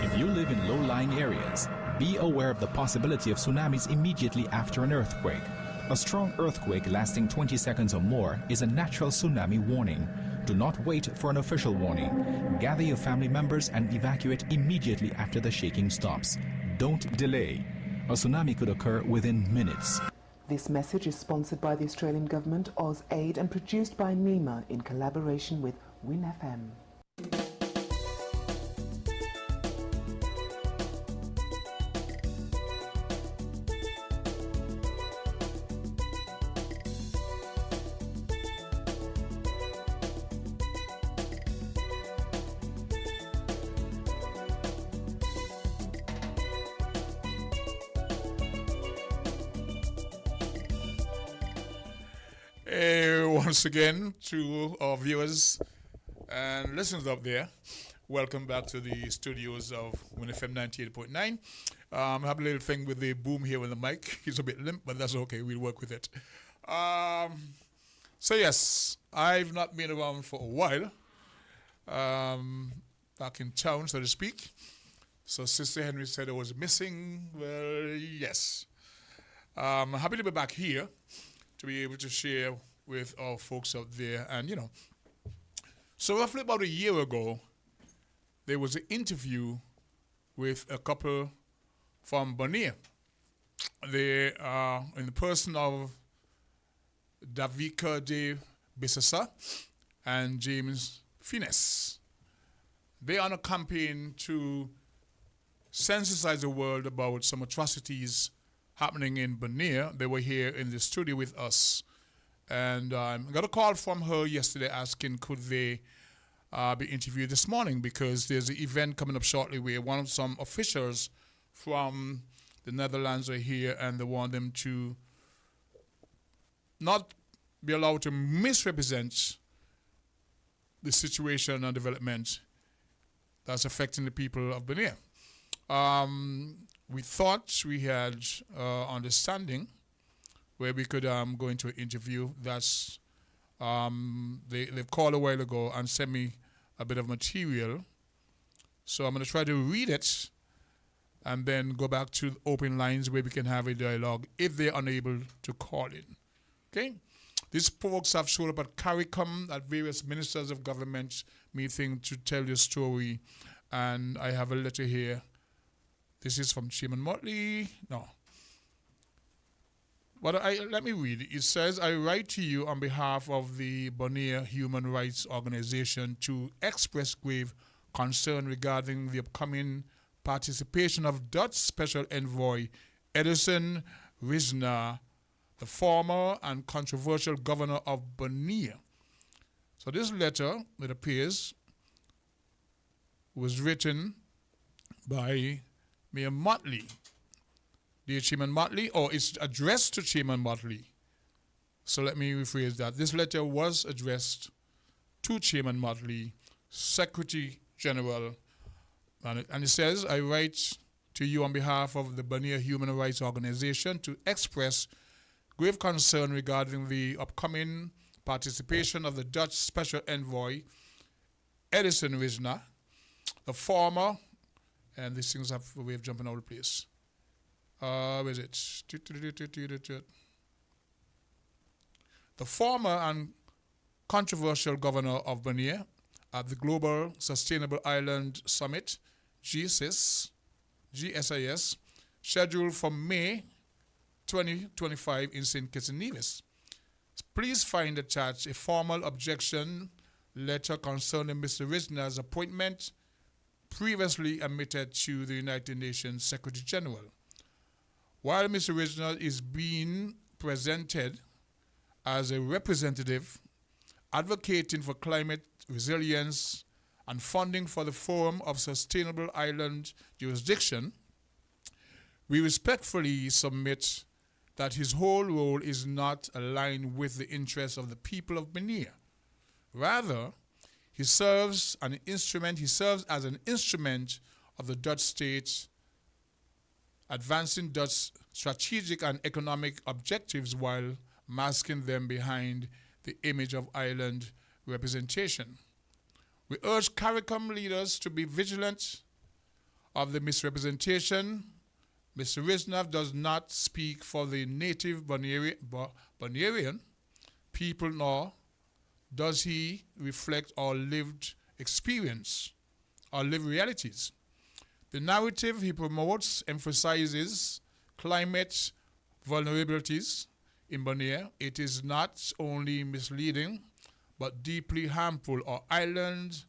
If you live in low-lying areas, be aware of the possibility of tsunamis immediately after an earthquake. A strong earthquake lasting 20 seconds or more is a natural tsunami warning. Do not wait for an official warning. Gather your family members and evacuate immediately after the shaking stops. Don't delay. A tsunami could occur within minutes. This message is sponsored by the Australian Government, AusAid, and produced by NEMA in collaboration with WinFM. Once again, to our viewers and listeners up there, Welcome back to the studios of winnfm 98.9. I have a little thing with the boom here with the mic. It's a bit limp, but that's okay. We'll work with it. So yes, I've not been around for a while. Back in town, so to speak. So Sister Henry said I was missing. Well, yes. I'm happy to be back here to be able to share with our folks out there. And, you know, so roughly about a year ago, there was an interview with a couple from Bonnier. They are in the person of Davika de Bissassa and James Finesse. They are on a campaign to sensitize the world about some atrocities happening in Bonnier. They were here in the studio with us. And I got a call from her yesterday asking could they be interviewed this morning, because there's an event coming up shortly where some officials from the Netherlands are here, and they want them to not be allowed to misrepresent the situation and development that's affecting the people of Bonnier. We thought we had understanding where we could go into an interview. That's they've called a while ago and sent me a bit of material. So I'm going to try to read it and then go back to open lines where we can have a dialogue if they're unable to call in. Okay? These folks have showed up at CARICOM, at various ministers of government meeting to tell your story. And I have a letter here. This is from Chairman Motley. No. But let me read it. It says, I write to you on behalf of the Bonnier Human Rights Organization to express grave concern regarding the upcoming participation of Dutch Special Envoy Edison Rizna, the former and controversial governor of Bonnier. So this letter, it appears, was written by Mayor Motley. Dear Chairman Motley, or it's addressed to Chairman Motley. So let me rephrase that. This letter was addressed to Chairman Motley, Secretary General, and it says, I write to you on behalf of the Bonnier Human Rights Organization to express grave concern regarding the upcoming participation of the Dutch Special Envoy Edison Rizna, the former, and these things have a way of jumping out of place. Where is it? The former and controversial governor of Bonnier at the Global Sustainable Island Summit, GSIS, scheduled for May 2025 in St. Kitts and Nevis. Please find attached a formal objection letter concerning Mr. Rizna's appointment previously admitted to the United Nations Secretary General. While Mr. Rizna is being presented as a representative advocating for climate resilience and funding for the Forum of Sustainable Island Jurisdiction, we respectfully submit that his whole role is not aligned with the interests of the people of Bonnier. Rather, he serves as an instrument of the Dutch state, advancing Dutch strategic and economic objectives while masking them behind the image of island representation. We urge CARICOM leaders to be vigilant of the misrepresentation. Mr. Rizna does not speak for the native Bonnierian people, nor does he reflect our lived experience, our lived realities. The narrative he promotes emphasizes climate vulnerabilities in Bonnier. It is not only misleading, but deeply harmful. Our island,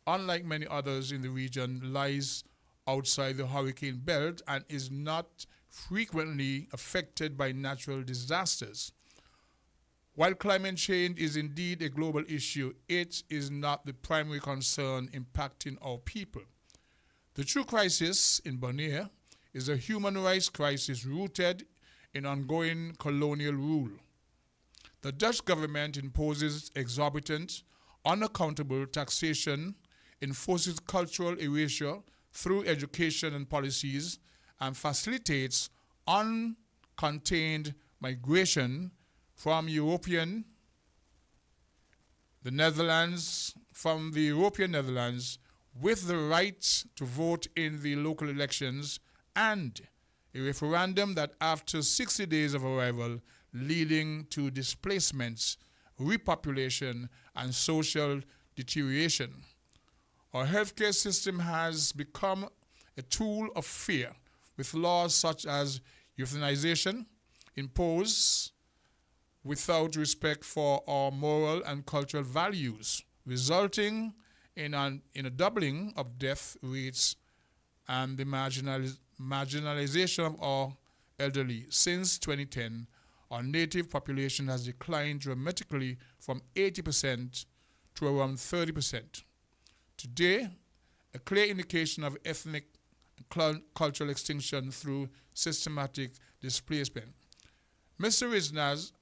unlike many others in the region, lies outside the hurricane belt and is not frequently affected by natural disasters. While climate change is indeed a global issue, it is not the primary concern impacting our people. The true crisis in Bonnier is a human rights crisis rooted in ongoing colonial rule. The Dutch government imposes exorbitant, unaccountable taxation enforces cultural erasure through education and policies, and facilitates uncontained migration from the European Netherlands with the right to vote in the local elections, and a referendum that after 60 days of arrival leading to displacements, repopulation, and social deterioration. Our healthcare system has become a tool of fear, with laws such as euthanization imposed without respect for our moral and cultural values, resulting in a doubling of death rates and the marginalization of our elderly. Since 2010, our native population has declined dramatically from 80% to around 30%. Today, a clear indication of ethnic and cultural extinction through systematic displacement. Mr. Rizna's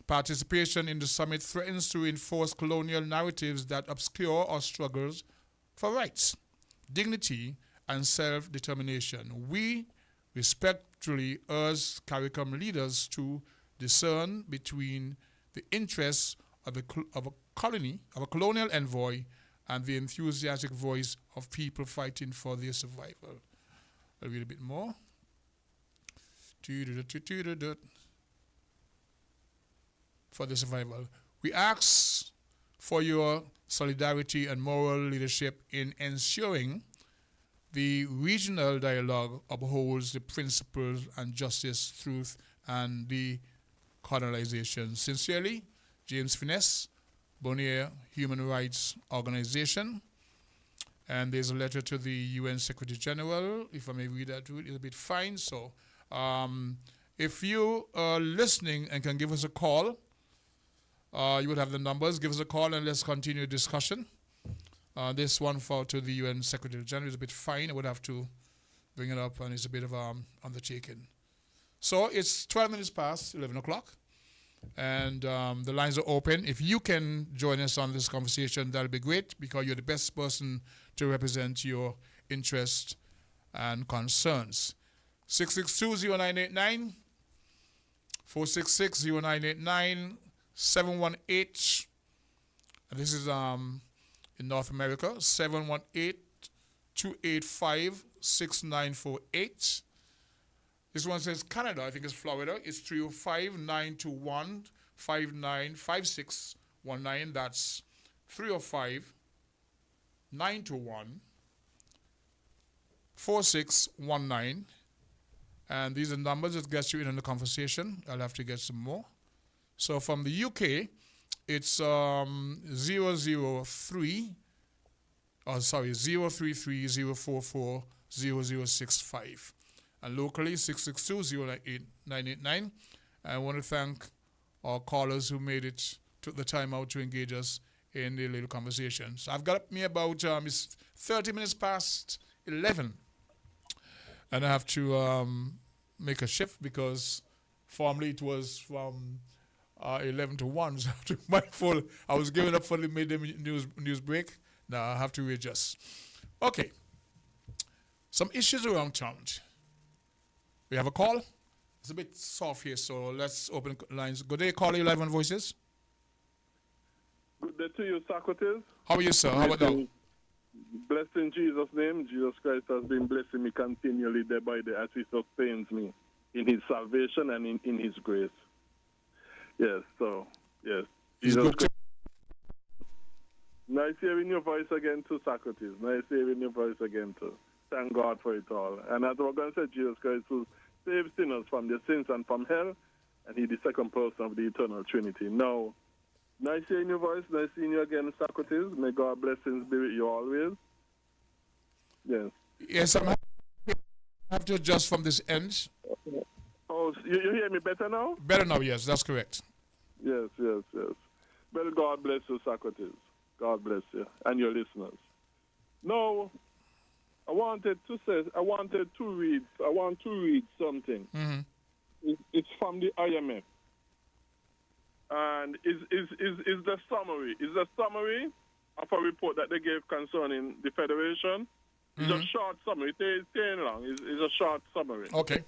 participation in the summit threatens to reinforce colonial narratives that obscure our struggles for rights, dignity, and self-determination. We respectfully urge CARICOM leaders to discern between the interests of a colonial envoy and the enthusiastic voice of people fighting for their survival. I'll read a bit more. For the survival. We ask for your solidarity and moral leadership in ensuring the regional dialogue upholds the principles and justice, truth, and decolonization. Sincerely, James Finesse, Bonnier Human Rights Organization. And there's a letter to the UN Secretary General. If I may read that to it, it'll be fine. So if you are listening and can give us a call, you would have the numbers. Give us a call and let's continue discussion. This one to the UN Secretary General is a bit fine. I would have to bring it up, and it's a bit of undertaking. So it's 12 minutes past 11 o'clock, and the lines are open. If you can join us on this conversation, that'll be great, because you're the best person to represent your interests and concerns. 662-0989, 466-0989, 718, and this is in North America, 718-285-6948. This one says Canada, I think it's Florida. It's 305-921-595619. That's 305-921-4619. And these are numbers that get you in on the conversation. I'll have to get some more. So from the UK, it's 033-044-0065. And locally, 662-0989. I want to thank our callers who took the time out to engage us in the little conversation. So I've got me about it's 30 minutes past 11. And I have to make a shift, because formerly it was from 11 to 1. So my fault. I was giving up for the midday news break. Now I have to readjust. Okay. Some issues around town. We have a call. It's a bit soft here, so let's open lines. Good day, caller, live on Voices. Good day to you, Socrates. How are you, sir? How about now? Blessed in Jesus' name. Jesus Christ has been blessing me continually day by day as he sustains me in his salvation and in his grace. Yes, so, yes. Jesus Christ. Nice hearing your voice again too, Socrates. Nice hearing your voice again too. Thank God for it all. And as we're going to say, Jesus Christ will save sinners from their sins and from hell, and he's the second person of the eternal Trinity. Now, nice hearing your voice. Nice seeing you again, Socrates. May God blessings be with you always. Yes. Yes, I have to adjust from this end. Oh, you hear me better now? Better now, yes, that's correct. Yes. Well, God bless you, Socrates. God bless you and your listeners. Now, I want to read something. Mm-hmm. It's from the IMF. And is the summary. Is the summary of a report that they gave concerning the Federation. It's a short summary. It's staying long. It's a short summary. Okay.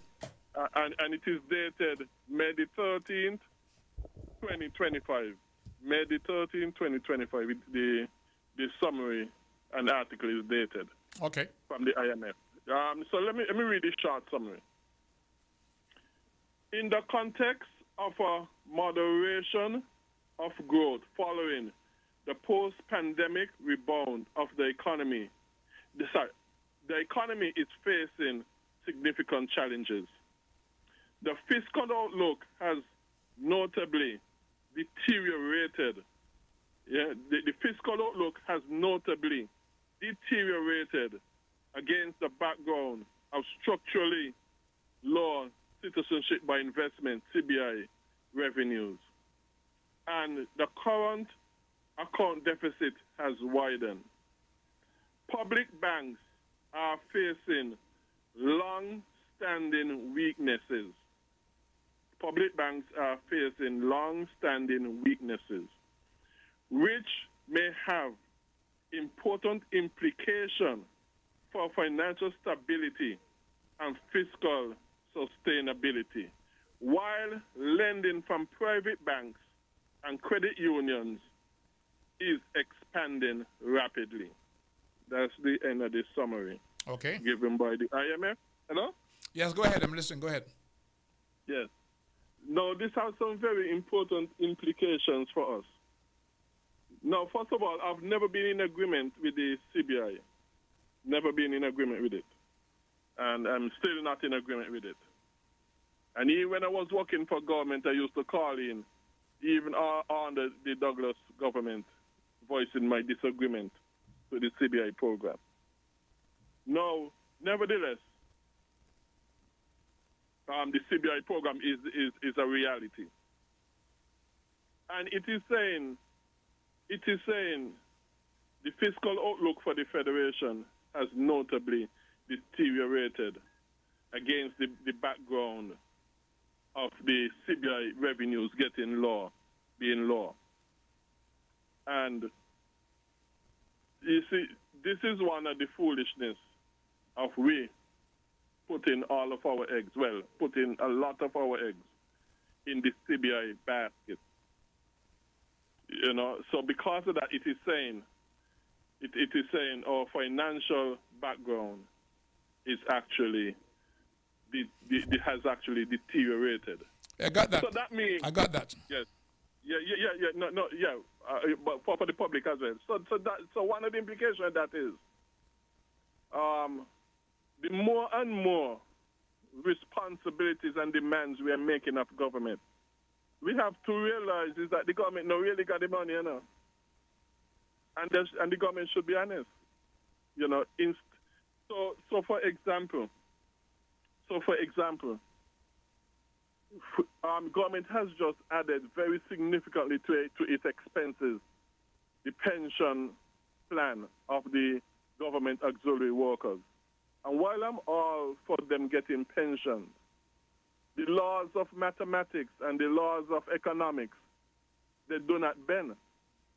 And it is dated May the 13th, 2025. May the 13th, 2025. The summary and article is dated. Okay. From the IMF. So let me read this short summary. In the context of a moderation of growth following the post-pandemic rebound of the economy, the economy is facing significant challenges. The fiscal outlook has notably deteriorated. The fiscal outlook has notably deteriorated against the background of structurally low citizenship by investment, CBI, revenues. And the current account deficit has widened. Public banks are facing long-standing weaknesses. Public banks are facing long-standing weaknesses, which may have important implications for financial stability and fiscal sustainability, while lending from private banks and credit unions is expanding rapidly. That's the end of the summary. Okay. Given by the IMF. Hello? Yes, go ahead. I'm listening. Go ahead. Yes. Now, this has some very important implications for us. Now, first of all, I've never been in agreement with the CBI. Never been in agreement with it. And I'm still not in agreement with it. And even when I was working for government, I used to call in, even under the Douglas government, voicing my disagreement with the CBI program. Now, nevertheless, the CBI program is a reality. And it is saying the fiscal outlook for the Federation has notably deteriorated against the background of the CBI revenues being low. And you see, this is one of the foolishness of we putting all of our eggs, putting a lot of our eggs in the CBI basket. You know, so because of that, it is saying our financial background is actually has actually deteriorated. I got that. So that means I got that. Yes. But for the public as well. So one of the implications of that is the more and more responsibilities and demands we are making of government, we have to realize is that the government no really got the money, you know. And the government should be honest. You know, so for example, government has just added very significantly to its expenses the pension plan of the government auxiliary workers. And while I'm all for them getting pensions, the laws of mathematics and the laws of economics, they do not bend.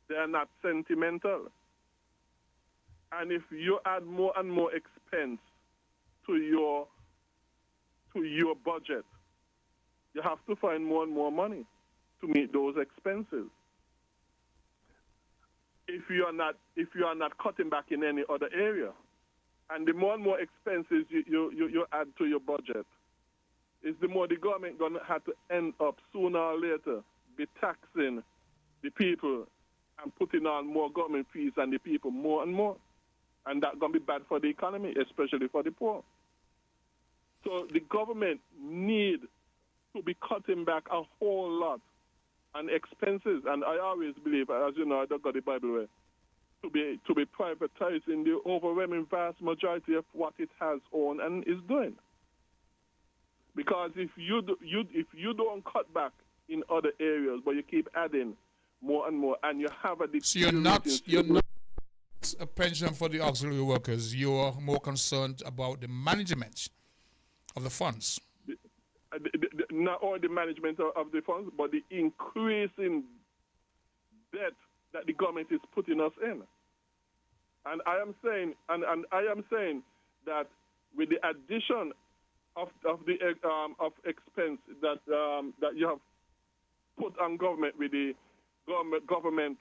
They are not sentimental. And if you add more and more expense to your budget, you have to find more and more money to meet those expenses. If you are not cutting back in any other area, and the more and more expenses you add to your budget, is the more the government going to have to end up sooner or later be taxing the people and putting on more government fees on the people more and more. And that's going to be bad for the economy, especially for the poor. So the government need to be cutting back a whole lot on expenses. And I always believe, as you know, I don't got the Bible way, to be privatizing the overwhelming vast majority of what it has owned and is doing. Because if you don't cut back in other areas, but you keep adding more and more, and you have a so you're not a pension for the auxiliary workers. You're more concerned about the management of the funds. Not only the management of the funds, but the increasing debt that the government is putting us in. And I am saying, that with the addition of the of expense that that you have put on government with the government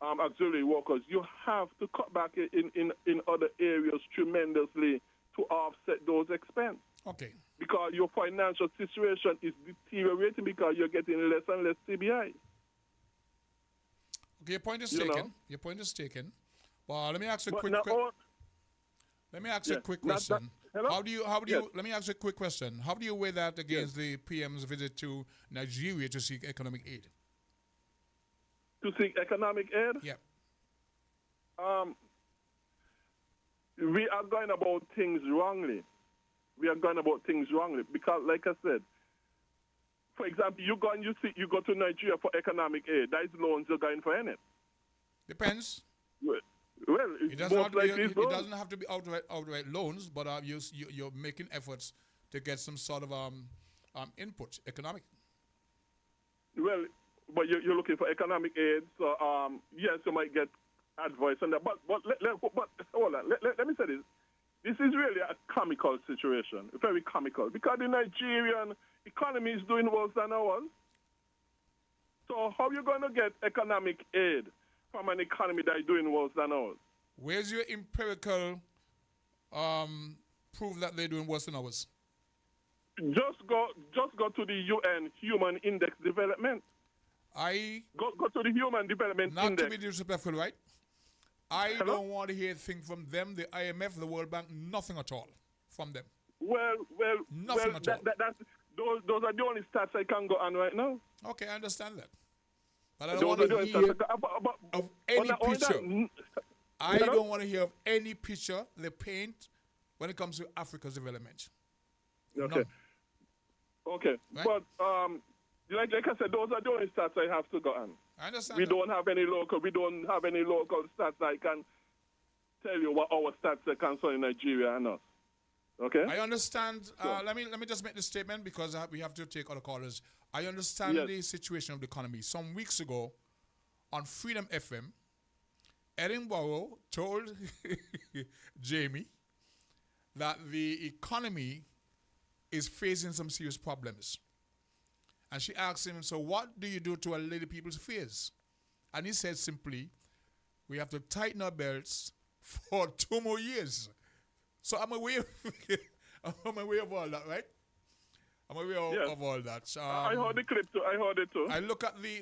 auxiliary workers, you have to cut back in other areas tremendously to offset those expenses. Okay. Because your financial situation is deteriorating because you're getting less and less CBI. Okay, your point is taken. Your point is taken. Well, let me ask you a quick question. Let me ask you a quick question. How do you let me ask you a quick question. How do you weigh that against the PM's visit to Nigeria to seek economic aid? To seek economic aid? Yeah. We are going about things wrongly. Because, like I said, for example, you go to Nigeria for economic aid. That is loans you're going for, innit? Depends. Well, it doesn't have to be outright loans, but you're making efforts to get some sort of input, economic. Well, but you're looking for economic aid, so yes, you might get advice on that. But hold on, let me say this. This is really a comical situation, very comical, because the Nigerian economy is doing worse than ours. So how are you going to get economic aid from an economy that is doing worse than ours? Where's your empirical proof that they're doing worse than ours? Just go to the UN Human Index Development. Go to the Human Development Index. Not to be disrespectful, right? I don't want to hear a thing from them, the IMF, the World Bank, nothing at all from them. Nothing at all. Those are the only stats I can go on right now. Okay, I understand that. But I don't want to hear of any picture. I don't want to hear of any picture they paint when it comes to Africa's development. Okay. None. Okay. Right? But like I said, those are the only stats I have to go on. I understand. We don't have any local stats I can tell you what our stats are concerning Nigeria and us. Okay? I understand. Let me just make this statement because we have to take other callers. I understand the situation of the economy. Some weeks ago, on Freedom FM, Edinburgh told Jamie that the economy is facing some serious problems. And she asked him, so what do you do to allay the people's fears? And he said simply, we have to tighten our belts for 2 more years. So I'm aware of all that, right? I'm aware of all that. I heard the clip too. I heard it too. I look at the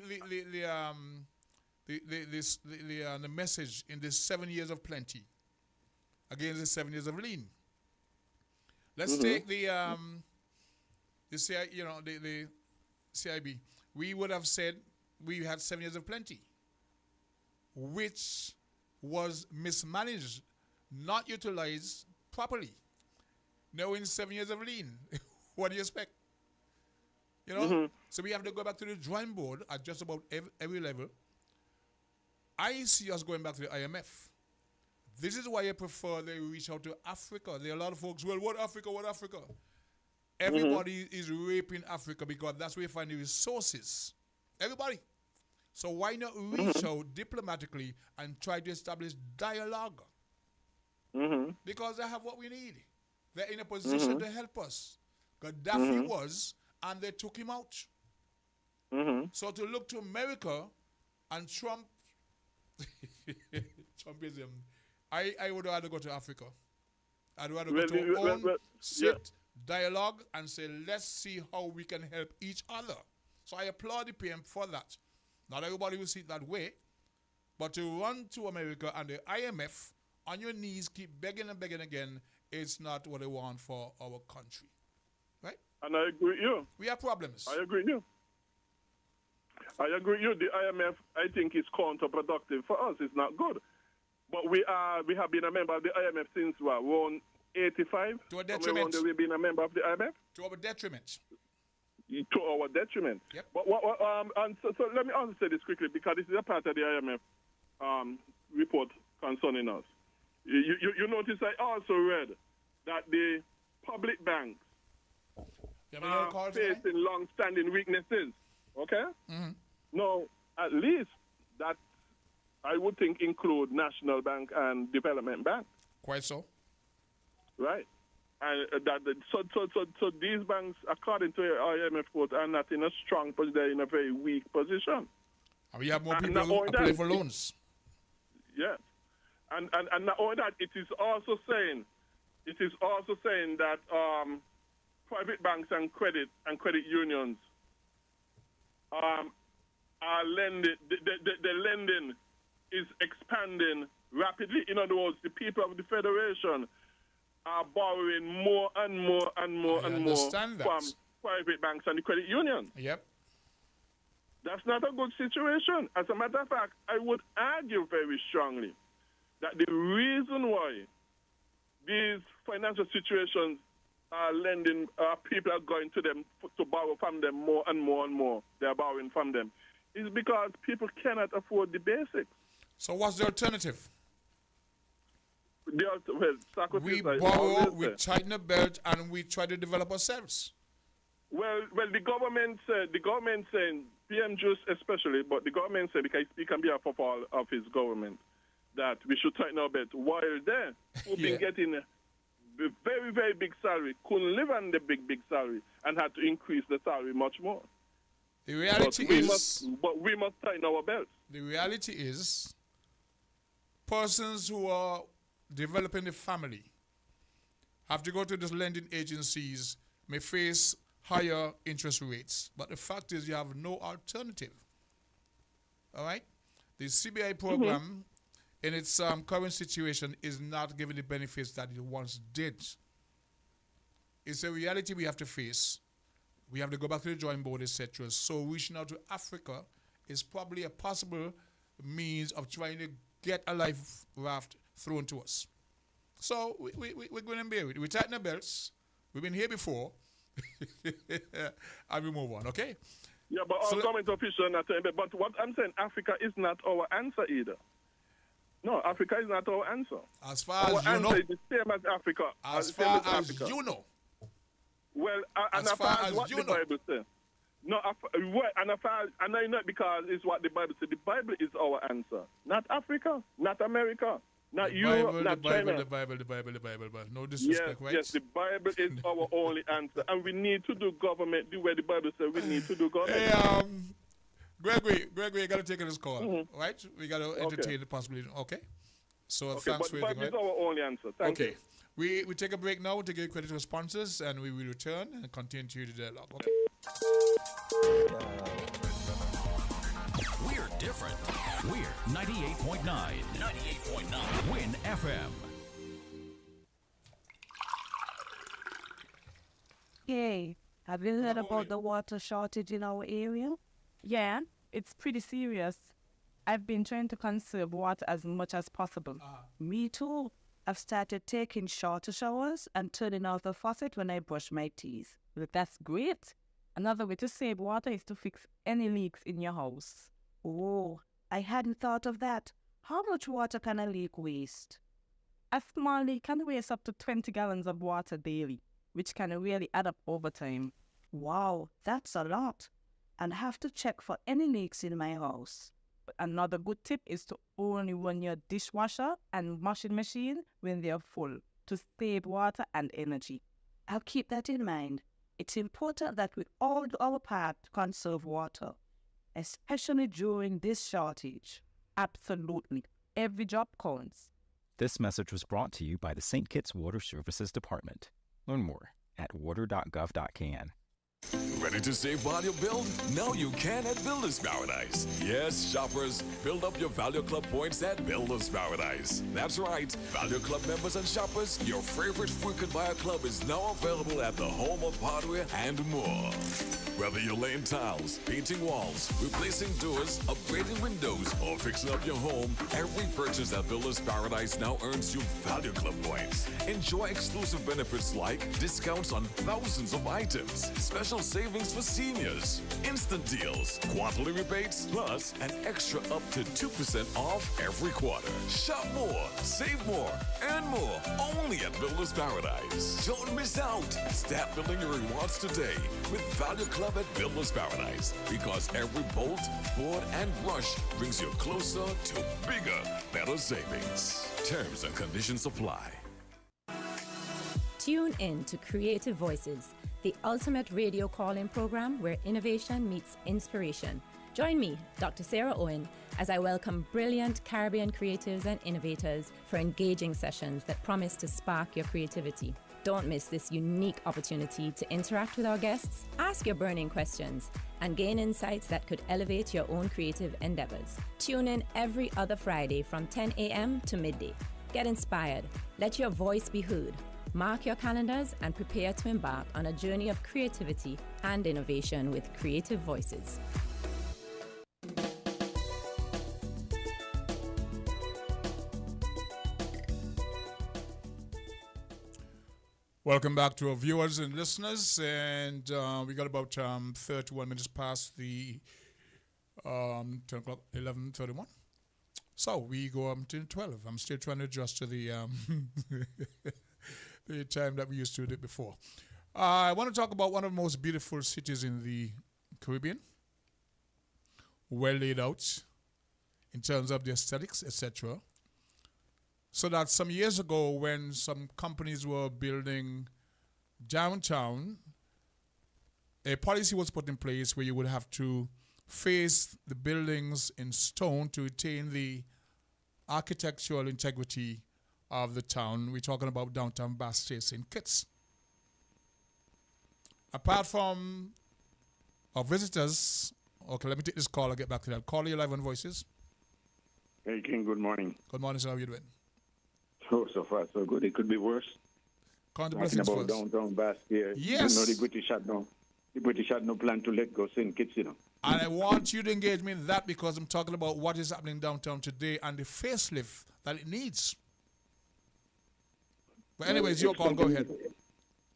message in the 7 years of plenty against the 7 years of lean. Let's take the CIB. We would have said we had 7 years of plenty, which was mismanaged, not utilized properly. Now in 7 years of lean, what do you expect? So we have to go back to the drawing board at just about every level. I see us going back to the IMF. This is why I prefer they reach out to Africa. There are a lot of folks, well, what Africa? Everybody is raping Africa because that's where you find the resources. Everybody. So why not reach out diplomatically and try to establish dialogue? Because they have what we need. They're in a position to help us. Gaddafi was, and they took him out. So to look to America and Trump, Trumpism, I would rather go to Africa. I'd rather go to our own, dialogue, and say, let's see how we can help each other. So I applaud the PM for that. Not everybody will see it that way, but to run to America and the IMF on your knees, keep begging and begging again, it's not what they want for our country. Right? And I agree with you. We have problems. I agree with you. The IMF, I think, is counterproductive for us. It's not good. But we have been a member of the IMF since, around 85? To our detriment. We've been a member of the IMF? To our detriment. To our detriment. Yep. But so let me also say this quickly, because this is a part of the IMF report concerning us. You notice I also read that the public banks are facing long-standing weaknesses. Okay? Now, at least that I would think, include National Bank and Development Bank. Quite so. Right. And so these banks, according to IMF report, are not in a strong position. They're in a very weak position. And we have more people who apply for loans. Yes. And not only that, it is also saying that private banks and credit unions are lending. The lending is expanding rapidly. In other words, the people of the Federation are borrowing more and more and more and more from private banks and the credit unions. Yep. That's not a good situation. As a matter of fact, I would argue very strongly that the reason why these financial situations are lending, people are going to them to borrow from them more and more and more. They're borrowing from them. Is because people cannot afford the basics. So what's the alternative? We borrow, we tighten the belt, and we try to develop ourselves. Well, the government saying, PM Juice especially, but the government said, because he speak on behalf of all of his government, that we should tighten our belt. While there, who've been getting a very, very big salary, couldn't live on the big salary, and had to increase the salary much more. The reality but we must tighten our belts. The reality is, persons who are developing a family have to go to these lending agencies, may face higher interest rates. But the fact is you have no alternative. All right? The CBI program, in its current situation, is not giving the benefits that it once did. It's a reality we have to face. We have to go back to the drawing board, etc. So reaching out to Africa is probably a possible means of trying to get a life raft thrown to us. So we're going to bear it. We tighten our belts. We've been here before. And we move on, okay? Yeah, but our government officials are not saying, but what I'm saying, Africa is not our answer either. No, Africa is not our answer. As far as our you know. answer is the same as Africa. As far as you know. Well, and as far as what the Bible says. No, and I know because it's what the Bible says. The Bible is our answer. Not Africa, not America, not Europe, not China. The Bible, but no disrespect, right? Yes, the Bible is our only answer. And we need to do government the way the Bible says we need to do government. Hey, Gregory, you got to take this call, right? We got to entertain the possibility, okay? So thanks for your thing. But the Bible is our only answer. Thank you. We take a break now to give credit to our sponsors, and we will return and continue the dialogue, okay? We're different. We're 98.9. 98.9. Win FM. Hey, have you heard about the water shortage in our area? Yeah, it's pretty serious. I've been trying to conserve water as much as possible. Me too. I've started taking shorter showers and turning off the faucet when I brush my teeth. Look, that's great. Another way to save water is to fix any leaks in your house. Oh, I hadn't thought of that. How much water can a leak waste? A small leak can waste up to 20 gallons of water daily, which can really add up over time. Wow, that's a lot. And have to check for any leaks in my house. But another good tip is to only run your dishwasher and washing machine when they're full to save water and energy. I'll keep that in mind. It's important that we all do our part to conserve water, especially during this shortage. Absolutely. Every drop counts. This message was brought to you by the St. Kitts Water Services Department. Learn more at water.gov.can. Ready to save while you build? Now you can at Builders Paradise. Yes, shoppers, build up your Value Club points at Builders Paradise. That's right, Value Club members and shoppers, your favorite frequent buyer club is now available at the home of hardware and more. Whether you're laying tiles, painting walls, replacing doors, upgrading windows, or fixing up your home, every purchase at Builders Paradise now earns you Value Club points. Enjoy exclusive benefits like discounts on thousands of items, special special savings for seniors, instant deals, quarterly rebates, plus an extra up to 2% off every quarter. Shop more, save more, earn more, only at Builders Paradise. Don't miss out. Start building your rewards today with Value Club at Builders Paradise, because every bolt, board, and brush brings you closer to bigger, better savings. Terms and conditions apply. Tune in to Creative Voices, the ultimate radio call-in program where innovation meets inspiration. Join me, Dr. Sarah Owen, as I welcome brilliant Caribbean creatives and innovators for engaging sessions that promise to spark your creativity. Don't miss this unique opportunity to interact with our guests, ask your burning questions, and gain insights that could elevate your own creative endeavors. Tune in every other Friday from 10 a.m. to midday. Get inspired. Let your voice be heard. Mark your calendars and prepare to embark on a journey of creativity and innovation with Creative Voices. Welcome back to our viewers and listeners, and we got about 31 minutes past the 10 o'clock, 11:31. So we go up to 12. I'm still trying to adjust to the the time that we used to do it before. I want to talk about one of the most beautiful cities in the Caribbean, well laid out in terms of the aesthetics, etc. So that some years ago, when some companies were building downtown, a policy was put in place where you would have to face the buildings in stone to retain the architectural integrity of the town. We're talking about downtown Bass in Kitts. Apart from our visitors, okay, let me take this call. I'll get back to that. Call you live on Voices. Hey, King, good morning. Good morning, sir. How are you doing? So far, so good. It could be worse. Count the Talking blessings about first. downtown Bass here. Yes. You know, the British had no plan to let go St. Kitts, you know. And I want you to engage me in that because I'm talking about what is happening downtown today and the facelift that it needs. But anyways, your call. Go ahead.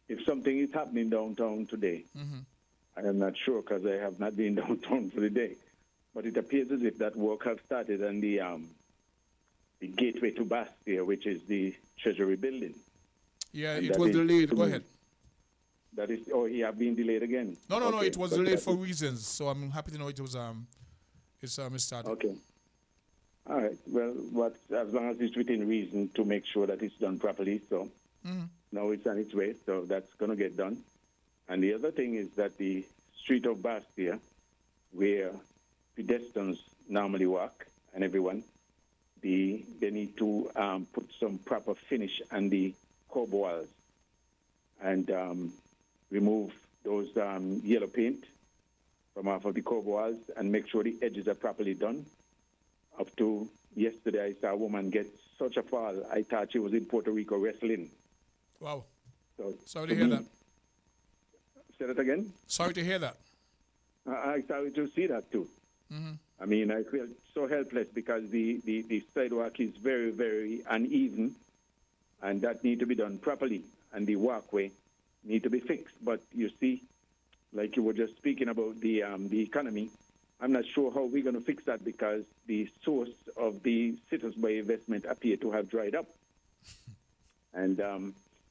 If something is happening downtown today, I am not sure because I have not been downtown for the day. But it appears as if that work has started on the gateway to Bastia, which is the Treasury building. Yeah, it was delayed. Go ahead. That is, he have been delayed again. No, it was delayed for reasons. So I'm happy to know it was it's started. Okay. All right. Well, as long as it's within reason to make sure that it's done properly. So now it's on its way. So that's going to get done. And the other thing is that the street of Bastia, where pedestrians normally walk, and everyone, they need to put some proper finish on the curb walls and remove those yellow paint from off of the curb walls and make sure the edges are properly done. Up to yesterday, I saw a woman get such a fall. I thought she was in Puerto Rico wrestling. Wow. So, sorry to hear that. Say that again? Sorry to hear that. I started to see that too. I mean, I feel so helpless because the sidewalk is very, very uneven, and that need to be done properly, and the walkway need to be fixed. But you see, like you were just speaking about the economy, I'm not sure how we're going to fix that because the source of the Citizens by Investment appear to have dried up. And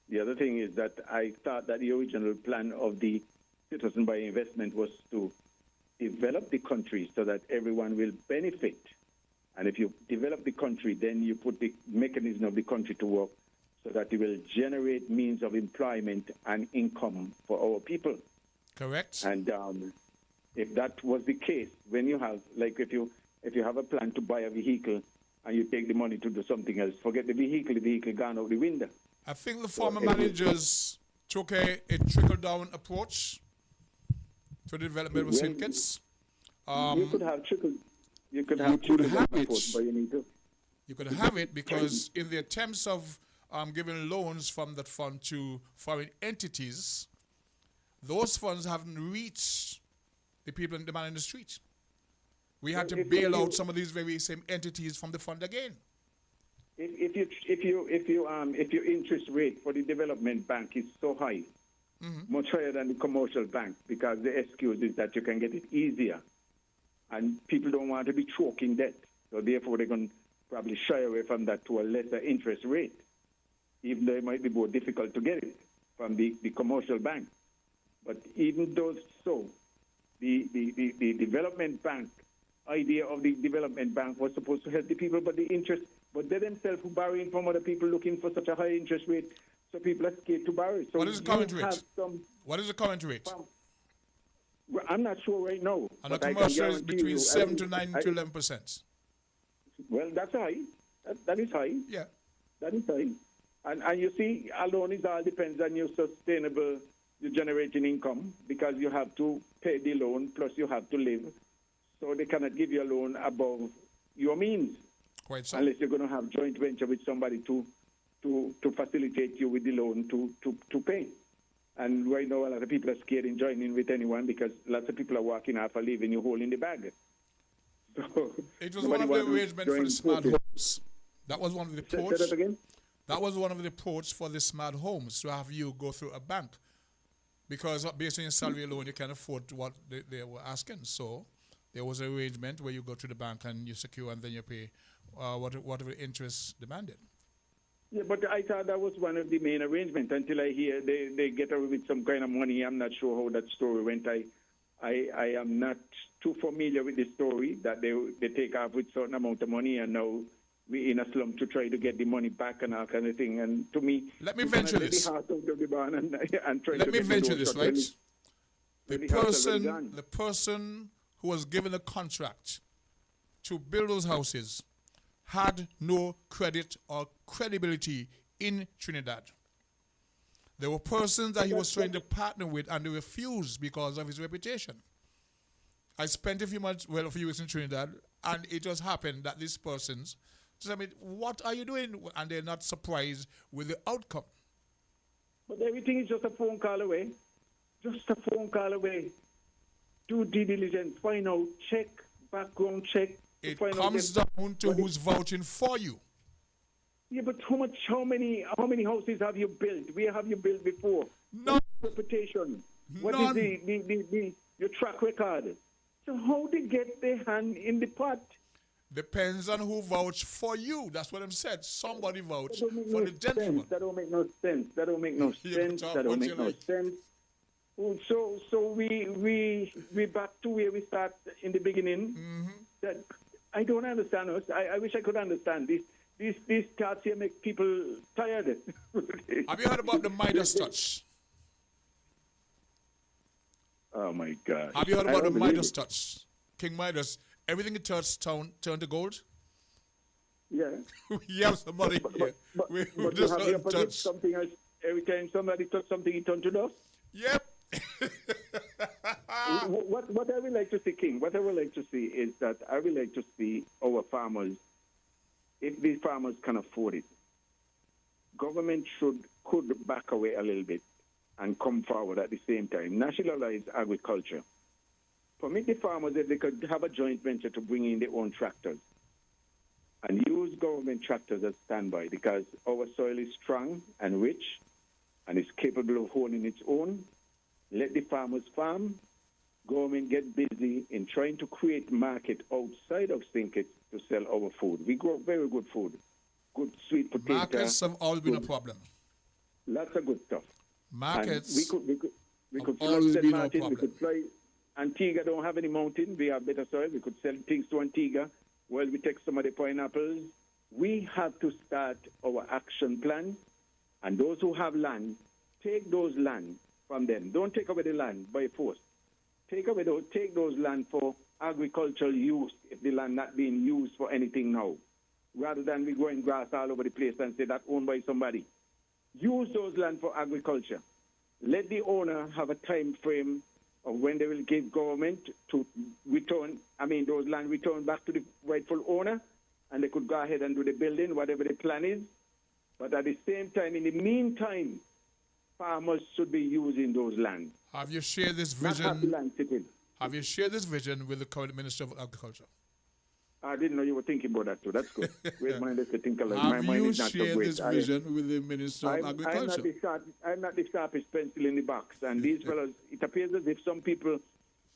the other thing is that I thought that the original plan of the Citizens by Investment was to develop the country so that everyone will benefit. And if you develop the country, then you put the mechanism of the country to work so that it will generate means of employment and income for our people. Correct. And if that was the case, when you have, like if you have a plan to buy a vehicle and you take the money to do something else, forget the vehicle gone out the window. I think the former managers took a trickle-down approach to the development of St. Kitts. You could have trickle. You could have it, but you need to. You could have it because in the attempts of giving loans from that fund to foreign entities, those funds haven't reached the people and the man in the street. We had to bail out some of these very same entities from the fund again. If your interest rate for the development bank is so high, much higher than the commercial bank, because the excuse is that you can get it easier. And people don't want to be choking debt. So therefore, they're going to probably shy away from that to a lesser interest rate, even though it might be more difficult to get it from the commercial bank. But even though so, the development bank, idea of the development bank was supposed to help the people, but the interest, but they themselves were borrowing from other people looking for such a high interest rate, so people are scared to borrow. So what is the current rate? What is the current rate? Well, I'm not sure right now. And the commercial is between 7 to 9 to 11%. Well, that's high. That is high. Yeah. That is high. And you see, a loan is all depends on your sustainable, your generating income, because you have to pay the loan, plus you have to live. So they cannot give you a loan above your means. Quite so. Unless you're going to have joint venture with somebody to facilitate you with the loan to pay. And right now, a lot of people are scared in joining with anyone because lots of people are walking off a leaving you hole in the bag. So it was one of the arrangements for the smart homes. That was one of the ports. Say that again? That was one of the ports for the smart homes, to have you go through a bank. Because based on your salary alone, you can't afford what they were asking. So there was an arrangement where you go to the bank and you secure and then you pay whatever interest demanded. Yeah, but I thought that was one of the main arrangements until I hear they get away with some kind of money. I'm not sure how that story went. I am not too familiar with the story that they take off with certain amount of money and now we're in a slump to try to get the money back and all kind of thing. And to me, let me venture this. Let me venture this, right? The person who was given a contract to build those houses had no credit or credibility in Trinidad. There were persons that he was trying to partner with and they refused because of his reputation. I spent a few weeks in Trinidad, and it just happened that these persons said, I mean, what are you doing? And they're not surprised with the outcome. But everything is just a phone call away. Just a phone call away. Do due diligence, find out, check, background check. It comes down to who's vouching for you. Yeah, but how many houses have you built? Where have you built before? None. Reputation. What is your track record? So how they get their hand in the pot? Depends on who vouched for you. That's what I'm saying. Somebody vouched for the gentleman. That don't make no sense. That don't make no sense. That don't make no sense. So we back to where we start in the beginning. Mm-hmm. That I don't understand us. I wish I could understand this. These charts here make people tired. Have you heard about the Midas touch? Oh my God! Have you heard about the Midas touch? King Midas, everything he touched turned to gold. Yeah. We have somebody here. But you have the opposite, something else. Every time somebody touch something, he turns to dust. Yep. What I would like to see, King, what I would like to see is that I would like to see our farmers, if these farmers can afford it, government could back away a little bit and come forward at the same time. Nationalize agriculture. Permit the farmers, if they could have a joint venture to bring in their own tractors and use government tractors as standby, because our soil is strong and rich and is capable of holding its own. Let the farmers farm. Government get busy in trying to create market outside of St. Kitts to sell our food. We grow very good food. Good sweet potato. Markets have always been a problem. Lots of good stuff. Markets we could always been Martin, a problem. we could fly. Antigua don't have any mountain. We have better soil. We could sell things to Antigua. Well, we take some of the pineapples. We have to start our action plan. And those who have land, take those land from them. Don't take away the land by force. Take those land for agricultural use if the land not being used for anything now, rather than we growing grass all over the place and say that's owned by somebody. Use those land for agriculture. Let the owner have a time frame of when they will give government to return, those land return back to the rightful owner, and they could go ahead and do the building, whatever the plan is. But at the same time, in the meantime, farmers should be using those lands. Have you shared this vision? Have you shared this vision with the current Minister of Agriculture? I didn't know you were thinking about that too. That's good. Great mind is to think alike. My Have mind you is not so shared great. this vision with the Minister of Agriculture? I'm not the sharpest pencil in the box. And these fellows, it appears as if some people,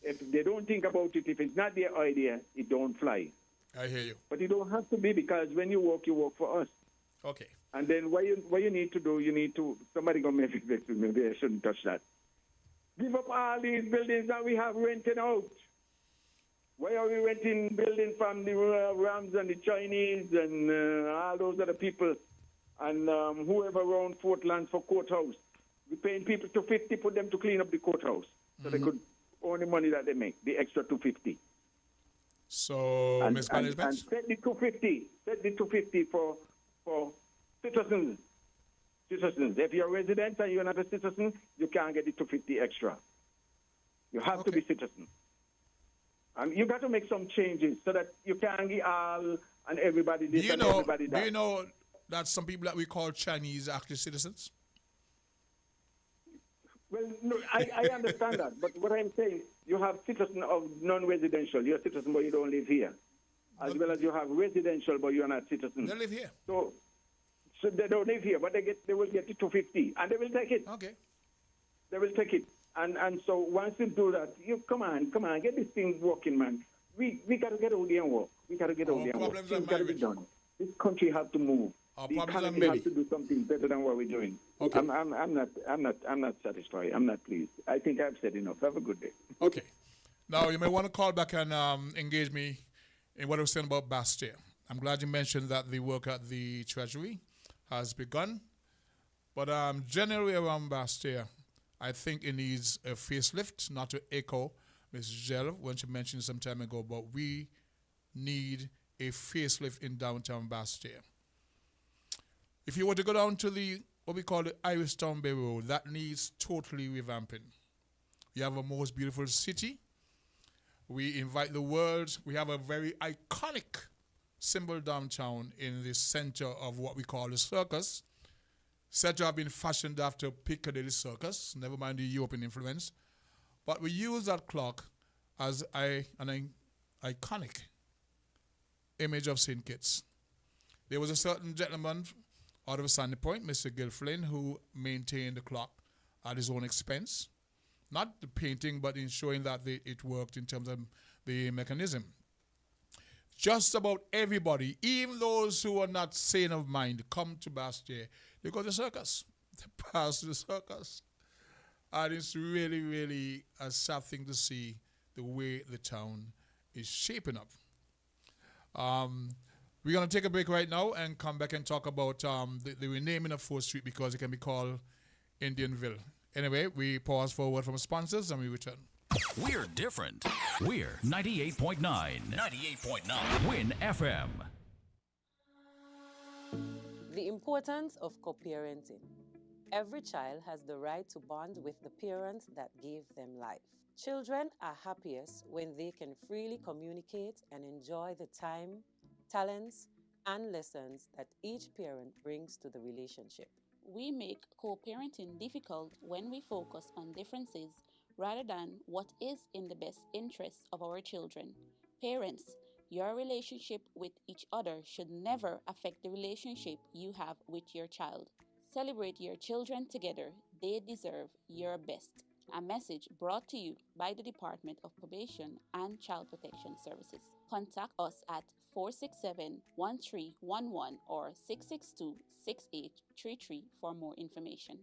if they don't think about it, if it's not their idea, it don't fly. I hear you. But it don't have to be, because when you work for us. Okay. And then what you need to do, somebody gonna make it vex with me, maybe I shouldn't touch that. Give up all these buildings that we have rented out. Why are we renting buildings from the Rams and the Chinese and all those other people and whoever around Fort Lance for courthouse? We're paying people $250 for them to clean up the courthouse so they could earn the money that they make, the extra $250. So, Ms. Management? And set the $250 for citizens. If you're a resident and you're not a citizen, you can't get the $250 extra. You have to be citizen. And you got to make some changes so that you can't get all and everybody this and everybody that. Do you know that some people that we call Chinese are actually citizens? Well, no, I understand that. But what I'm saying, you have citizen of non-residential. You're a citizen, but you don't live here. As well as you have residential, but you're not citizen. They live here. So they don't live here, but they will get the $250, and they will take it. Okay. They will take it. And so once you do that, you come on, get this thing working, man. We got to get out there and work. We got to get out there and work. Things got to be done. This country have to move. The economy has to do something better than what we're doing. Okay. I'm not satisfied. I'm not pleased. I think I've said enough. Have a good day. Okay. Now you may want to call back and engage me in what I was saying about Bastille. I'm glad you mentioned that the work at the Treasury has begun, but generally around Bastille, I think it needs a facelift, not to echo Ms. Gel when she mentioned some time ago, but we need a facelift in downtown Bastille. If you were to go down to what we call the Irish Town Bay Road, that needs totally revamping. We have a most beautiful city. We invite the world. We have a very iconic symbol downtown in the center of what we call the circus. Said to have been fashioned after Piccadilly Circus, never mind the European influence. But we use that clock as an iconic image of St. Kitts. There was a certain gentleman out of Sandy Point, Mr. Gil Flynn, who maintained the clock at his own expense. Not the painting, but ensuring that it worked in terms of the mechanism. Just about everybody, even those who are not sane of mind, come to Bastille. They go to the circus. They pass to the circus. And it's really, really a sad thing to see the way the town is shaping up. We're going to take a break right now and come back and talk about the renaming of 4th Street because it can be called Indianville. Anyway, we pause for a word from sponsors and we return. We're different. We're 98.9. 98.9. Win FM. The importance of co-parenting. Every child has the right to bond with the parents that gave them life. Children are happiest when they can freely communicate and enjoy the time, talents, and lessons that each parent brings to the relationship. We make co-parenting difficult when we focus on differences rather than what is in the best interest of our children. Parents, your relationship with each other should never affect the relationship you have with your child. Celebrate your children together. They deserve your best. A message brought to you by the Department of Probation and Child Protection Services. Contact us at 467-1311 or 662-6833 for more information.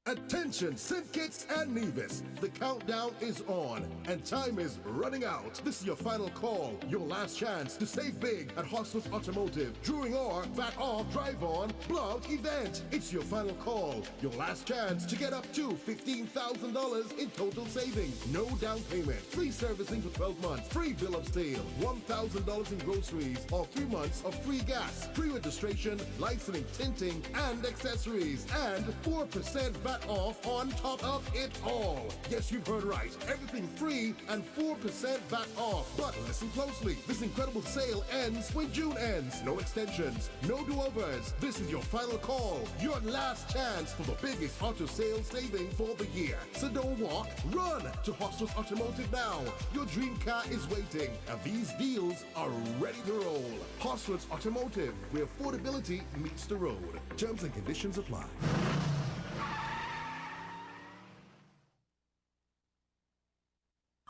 Attention, St. Kitts and Nevis. The countdown is on and time is running out. This is your final call, your last chance to save big at Hostos Automotive during our VAT Off Drive On blog event. It's your final call, your last chance to get up to $15,000 in total savings. No down payment, free servicing for 12 months, free bill of sale, $1,000 in groceries, or 3 months of free gas, free registration, licensing, tinting, and accessories, and 4% VAT VAT off on top of it all. Yes, you've heard right. Everything free and 4% VAT off. But listen closely. This incredible sale ends when June ends. No extensions, no do-overs. This is your final call. Your last chance for the biggest auto sales saving for the year. So don't walk, run to Hostos Automotive now. Your dream car is waiting, and these deals are ready to roll. Hostos Automotive, where affordability meets the road. Terms and conditions apply.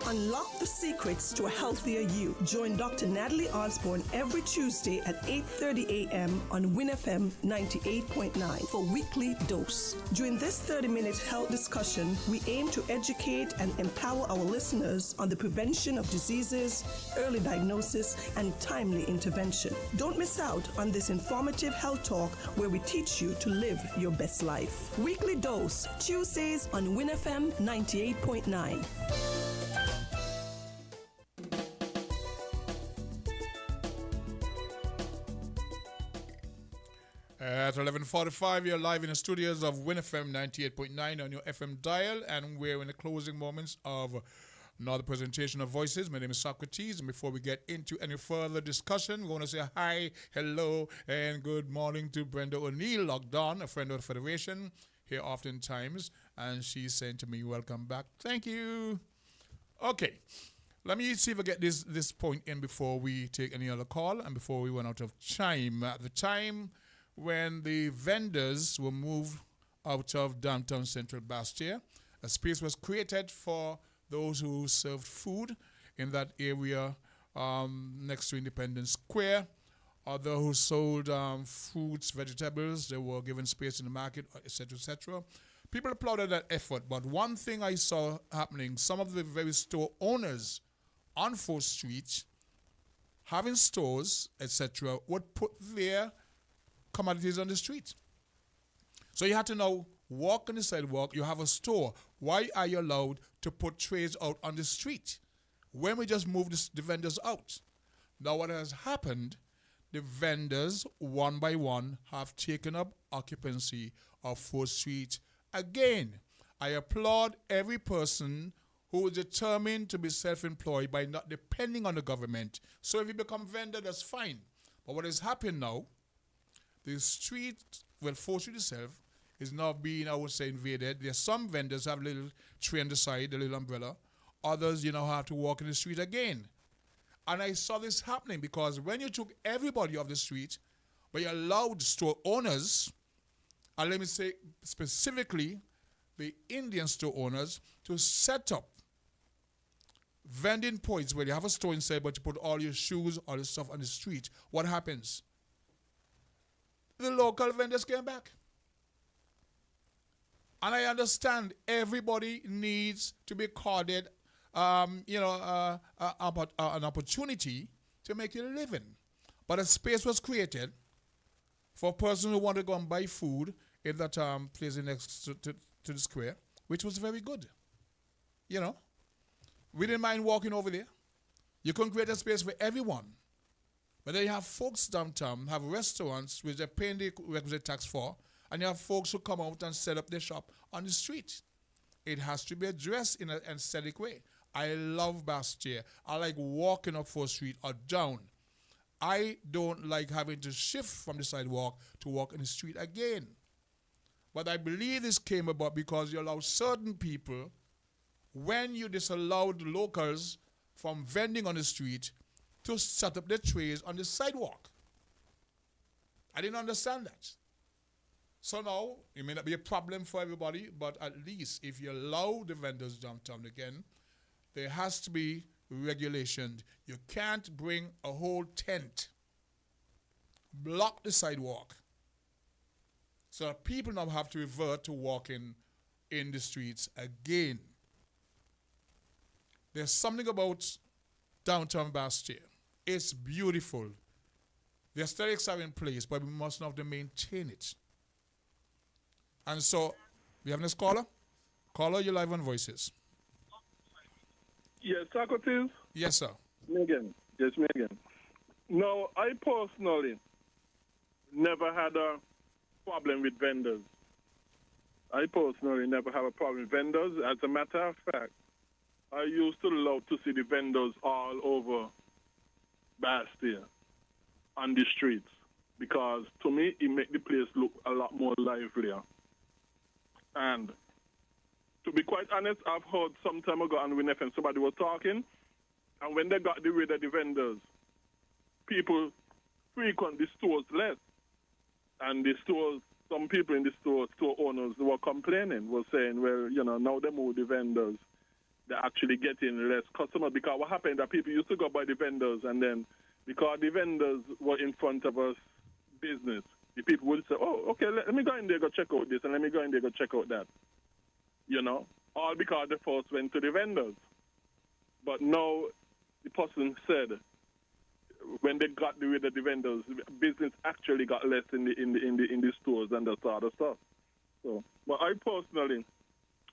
Unlock the secrets to a healthier you. Join Dr. Natalie Osborne every Tuesday at 8:30 a.m. on WinFM 98.9 for Weekly Dose. During this 30-minute health discussion, we aim to educate and empower our listeners on the prevention of diseases, early diagnosis, and timely intervention. Don't miss out on this informative health talk where we teach you to live your best life. Weekly Dose, Tuesdays on WinFM 98.9. At 11:45, you're live in the studios of WinFM 98.9 on your FM dial, and we're in the closing moments of another presentation of Voices. My name is Socrates, and before we get into any further discussion, we want to say hi, hello, and good morning to Brenda O'Neill, logged on, a friend of the Federation, here oftentimes, and she's saying to me, welcome back. Thank you. Okay, let me see if I get this point in before we take any other call and before we run out of time. At the time when the vendors were moved out of downtown Central Bastia, a space was created for those who served food in that area next to Independence Square. Others who sold fruits, vegetables, they were given space in the market, etc., etc. People applauded that effort, but one thing I saw happening, some of the very store owners on 4th Street, having stores, etc., would put their commodities on the street. So you have to now walk on the sidewalk, you have a store. Why are you allowed to put trays out on the street when we just move the vendors out? Now what has happened, the vendors, one by one, have taken up occupancy of 4th Street again. I applaud every person who is determined to be self-employed by not depending on the government. So if you become vendor, that's fine. But what is happening now, the street, well, 4th Street itself, is now being, I would say, invaded. There's some vendors have a little tree on the side, a little umbrella. Others, have to walk in the street again. And I saw this happening because when you took everybody off the street, but you allowed store owners, and let me say specifically the Indian store owners, to set up vending points where you have a store inside, but you put all your shoes, all your stuff on the street, what happens? The local vendors came back. And I understand everybody needs to be accorded, an opportunity to make a living. But a space was created for a person who wanted to go and buy food in that place next to the square, which was very good. We didn't mind walking over there. You couldn't create a space for everyone. But then you have folks downtown, have restaurants which they're paying the requisite tax for, and you have folks who come out and set up their shop on the street. It has to be addressed in an aesthetic way. I love Bastia. I like walking up 4th Street or down. I don't like having to shift from the sidewalk to walk in the street again. But I believe this came about because you allow certain people, when you disallowed locals from vending on the street, to set up their trays on the sidewalk. I didn't understand that. So now, it may not be a problem for everybody, but at least if you allow the vendors downtown again, there has to be regulation. You can't bring a whole tent, block the sidewalk, so that people now have to revert to walking in the streets again. There's something about downtown Bastia. It's beautiful. The aesthetics are in place, but we must now have to maintain it. And so, we have this caller. Caller, you're live on Voices. Yes, Socrates? Yes, sir. Megan. Yes, Megan. No, I personally never had a problem with vendors. I personally never have a problem with vendors. As a matter of fact, I used to love to see the vendors all over Bastille on the streets because to me it make the place look a lot more livelier. And to be quite honest, I've heard some time ago on WinFM somebody was talking, and when they got rid of the vendors, people frequent the stores less. And the stores, some people in the store owners were complaining, were saying, well, you know, now they move the vendors, they're actually getting less customers. Because what happened that people used to go by the vendors, and then because the vendors were in front of us business, the people would say, oh, okay, let me go in there, go check out this, and let me go in there, go check out that. You know, all because they first went to the vendors. But now the person said, when they got rid of the vendors, business actually got less in the stores and that sort of stuff. So, but I personally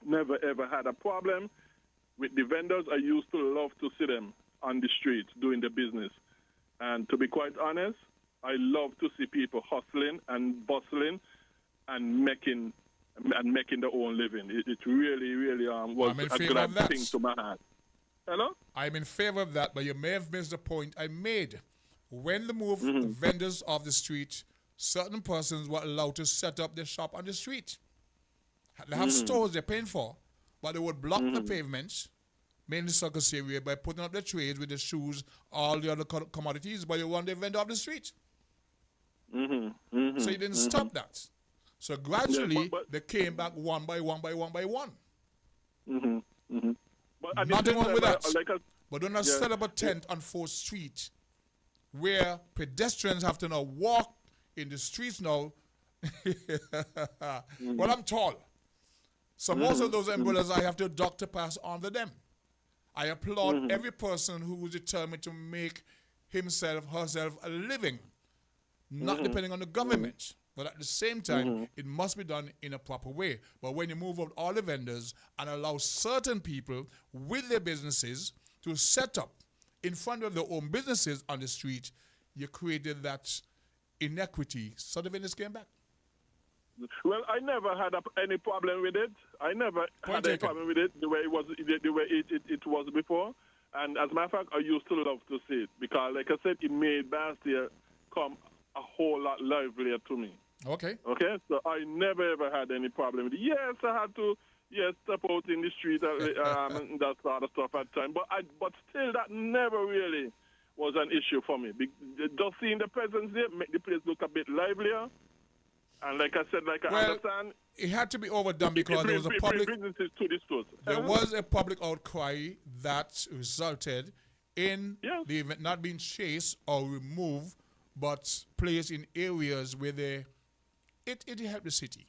never ever had a problem with the vendors. I used to love to see them on the streets doing the business, and to be quite honest, I love to see people hustling and bustling and making their own living. It really was a glad thing to my heart. Hello? I'm in favor of that, but you may have missed the point I made. When they moved the vendors off the street, certain persons were allowed to set up their shop on the street. They have stores they're paying for, but they would block the pavements, mainly circus area, by putting up the trays with the shoes, all the other commodities, but you want the vendor off the street. So you didn't stop that. So gradually, they came back one by one. Nothing wrong with that. But don't set up a tent on 4th Street where pedestrians have to now walk in the streets now. Well, I'm tall. So most of those umbrellas I have to duck to pass under them. I applaud every person who is determined to make himself, herself a living, not depending on the government. But at the same time, it must be done in a proper way. But when you move out all the vendors and allow certain people with their businesses to set up in front of their own businesses on the street, you created that inequity. So the vendors came back. Well, I never had any problem with it. I never had any problem with it the way it was before. And as a matter of fact, I used to love to see it because, like I said, it made Bastille come a whole lot livelier to me. Okay. So I never ever had any problem with it. Yes, I had to step out in the street and that sort of stuff at times. But still, that never really was an issue for me. Just seeing the presence there make the place look a bit livelier. And like I said, I understand. It had to be overdone because there was a public businesses to the stores. There was a public outcry that resulted in the event not being chased or removed, but placed in areas where it helped the city.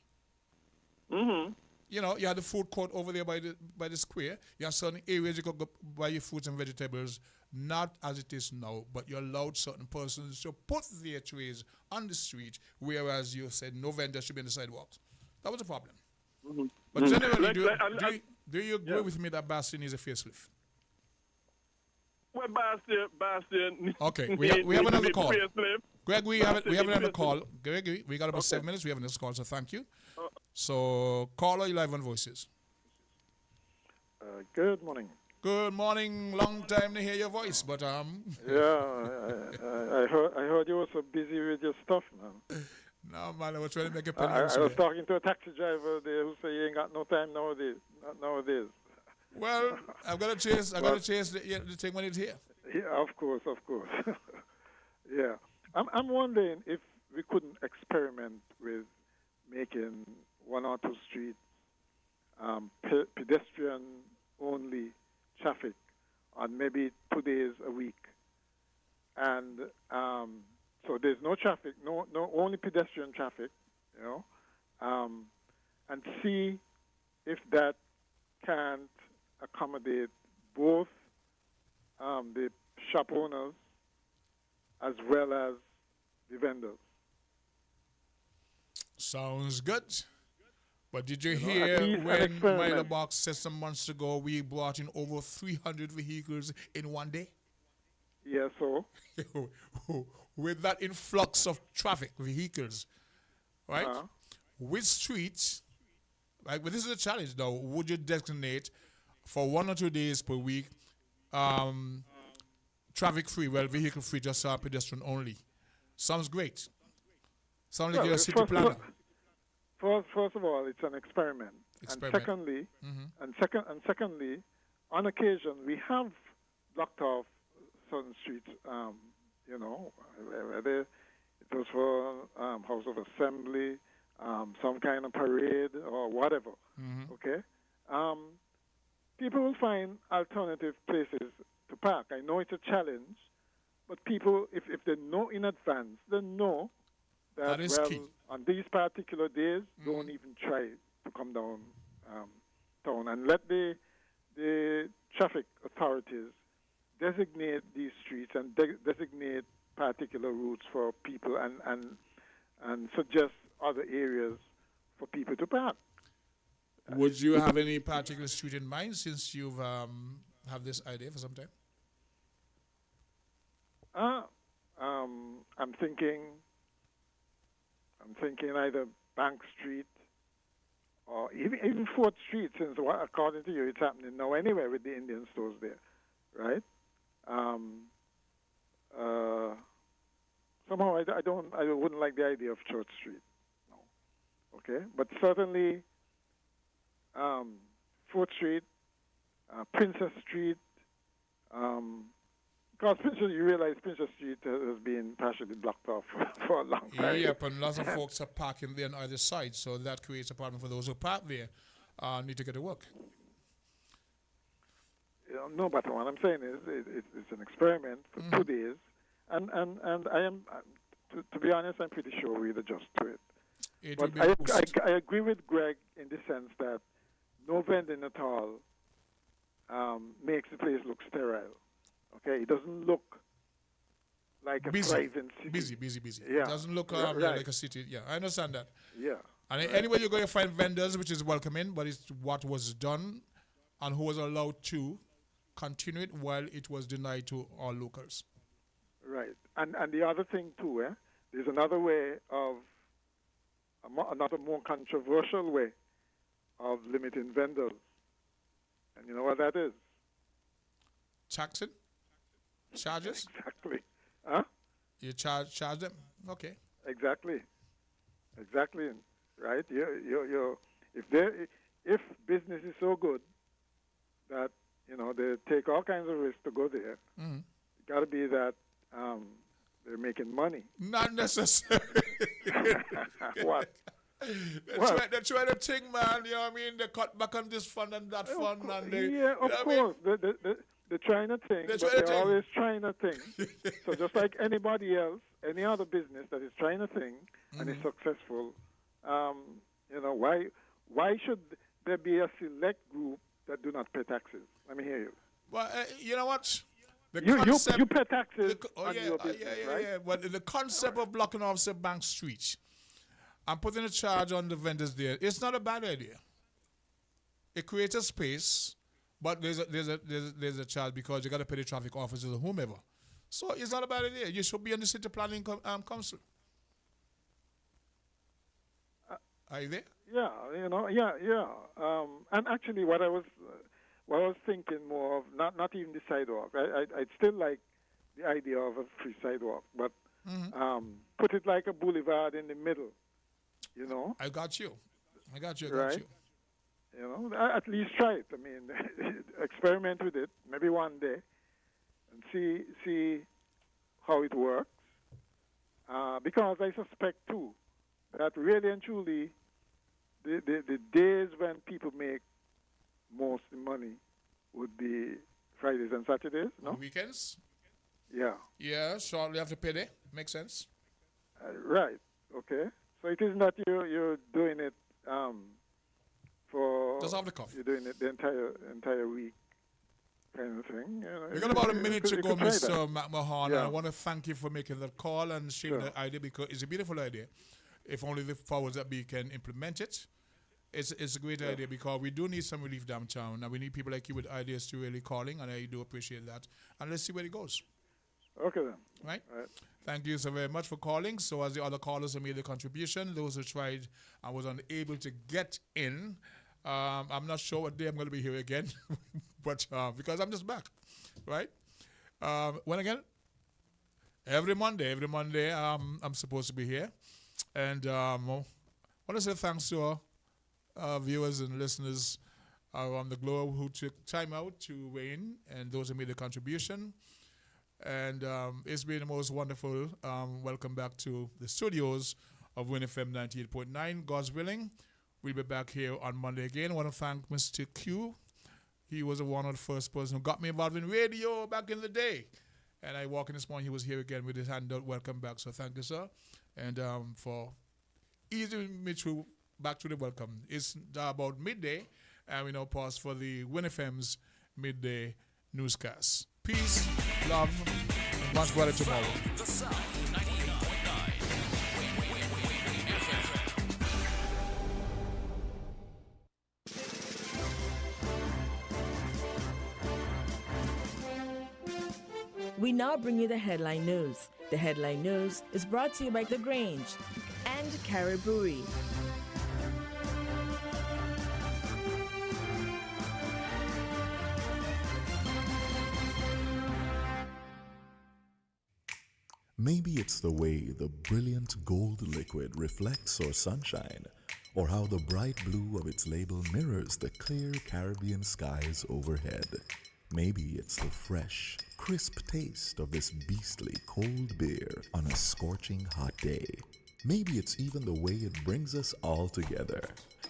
You know, you had the food court over there by the square. You have certain areas you could go buy your fruits and vegetables, not as it is now, but you allowed certain persons to put their trays on the street, whereas you said no vendor should be on the sidewalks. That was a problem. But generally, do you agree with me that Bastille needs a facelift? Well, Bastille. Okay, we have another call. Greg, we have another call. Gregory, we got about 7 minutes. We have another call, so thank you. So, caller, you live on Voices. Good morning. Good morning. Long time to hear your voice, but Yeah, I heard you were so busy with your stuff, man. No, man, I was trying to make a penny. I was talking to a taxi driver there who said he ain't got no time nowadays. Not nowadays. Well, I've got to chase the thing when it's here. Yeah, of course. Yeah. I'm wondering if we couldn't experiment with making 1 or 2 streets pedestrian-only traffic on maybe 2 days a week. And so there's no traffic, no only pedestrian traffic, you know, and see if that can't accommodate both the shop owners as well as the vendors. Sounds good. But did you hear when Milo Box said some months ago we brought in over 300 vehicles in one day? Yeah, so? With that influx of traffic, vehicles, right? Which streets Right? But this is a challenge now. Would you designate for 1 or 2 days per week traffic free, well, vehicle free, just pedestrian only? Sounds great. Sounds like you're a city planner. First of all, it's an experiment. Experiment. And secondly, on occasion we have blocked off certain streets. Whether it was for House of Assembly, some kind of parade or whatever. Okay, people will find alternative places to park. I know it's a challenge, but people, if they know in advance, they know that is key. On these particular days, don't even try to come down town, and let the traffic authorities designate these streets and designate particular routes for people and suggest other areas for people to park. Would you have any particular street in mind since you've have this idea for some time? I'm thinking either Bank Street or even 4th Street, since according to you it's happening now anyway with the Indian stores there, right? Somehow I wouldn't like the idea of Church Street, no. Okay, but certainly 4th Street, Princess Street, because you realize Princess Street has been partially blocked off for a long time. Yep, and lots of folks are parking there on either side, so that creates a problem for those who park there. Need to get to work. No, but what I'm saying is it's an experiment for 2 days, and I am, to be honest, I'm pretty sure we'll adjust to it. But I agree with Greg in the sense that no vending at all makes the place look sterile. Okay, it doesn't look like a thriving city. Busy. Yeah. It doesn't look right. like a city. Yeah, I understand that. Yeah. And anyway, you're going to find vendors, which is welcoming, but it's what was done and who was allowed to continue it while it was denied to all locals. Right. And the other thing, too, there's another way of, another more controversial way of limiting vendors. And you know what that is? Taxing? Charges? Exactly. Huh? You charge them? Okay. Exactly. Right? If business is so good that they take all kinds of risks to go there, it got to be that they're making money. Not necessarily. What? They're trying to think, man. You know what I mean? They cut back on this fund and that fund, and they. Of course. They're trying to think, but they're always trying to think. So just like anybody else, any other business that is trying to think and is successful, why should there be a select group that do not pay taxes? Let me hear you. Well, you know what? You pay taxes on your business, right? Yeah. But the concept of blocking off say Bank Street and putting a charge on the vendors there, it's not a bad idea. It creates a space. But there's a charge because you got to pay the traffic officers or whomever. So it's not a bad idea. You should be on the city planning council. Are you there? Yeah, and actually, what I was thinking more of, not even the sidewalk. I'd still like the idea of a free sidewalk, but put it like a boulevard in the middle. I got you. Right? At least try it. I mean, experiment with it, maybe one day, and see how it works. Because I suspect too that really and truly, the days when people make most money would be Fridays and Saturdays. No weekends. Yeah. Yeah. Shortly after payday, makes sense. Right. Okay. So it isn't that you're doing it. For just off the cuff. You're doing it the entire week kind of thing. We got about a minute to go, Mr. McMahon. Yeah. I want to thank you for making that call and sharing the idea because it's a beautiful idea. If only the powers that be can implement it, it's a great idea because we do need some relief downtown and we need people like you with ideas to really calling, and I do appreciate that. And let's see where it goes. Okay then. Right? All right. Thank you so very much for calling. So as the other callers have made a contribution, those who tried and was unable to get in, I'm not sure what day I'm going to be here again, but because I'm just back, right? When again? Every Monday, I'm supposed to be here. And I want to say thanks to our viewers and listeners around the globe who took time out to weigh in and those who made a contribution. And it's been the most wonderful welcome back to the studios of WinFM 98.9. God's willing, we'll be back here on Monday again. I want to thank Mr. Q. He was one of the first person who got me involved in radio back in the day. And I walk in this morning, he was here again with his hand out. Welcome back. So thank you, sir. And for easing me through back to the welcome. It's about midday, and we now pause for the WinFM's midday newscast. Peace, love, and much better tomorrow. The Sound 98.9. We now bring you the headline news. The headline news is brought to you by The Grange and Carib Brewery. Maybe it's the way the brilliant gold liquid reflects our sunshine, or how the bright blue of its label mirrors the clear Caribbean skies overhead. Maybe it's the fresh, crisp taste of this beastly cold beer on a scorching hot day. Maybe it's even the way it brings us all together.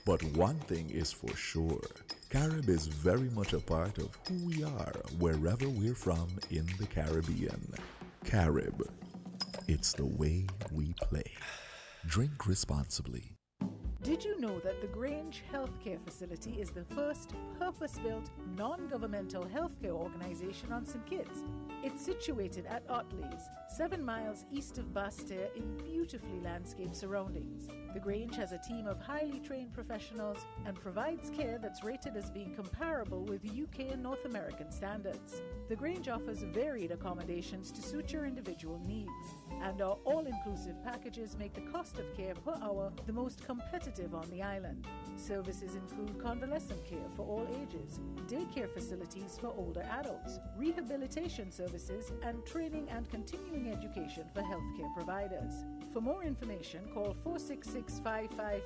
But one thing is for sure, Carib is very much a part of who we are wherever we're from in the Caribbean. Carib. It's the way we play. Drink responsibly. Did you know that the Grange Healthcare Facility is the first purpose-built, non-governmental healthcare organization on St. Kitts? It's situated at Otley's, 7 miles east of Basseterre in beautifully landscaped surroundings. The Grange has a team of highly trained professionals and provides care that's rated as being comparable with UK and North American standards. The Grange offers varied accommodations to suit your individual needs, and our all-inclusive packages make the cost of care per hour the most competitive on the island. Services include convalescent care for all ages, daycare facilities for older adults, rehabilitation services, and training and continuing education for healthcare providers. For more information, call 466-5525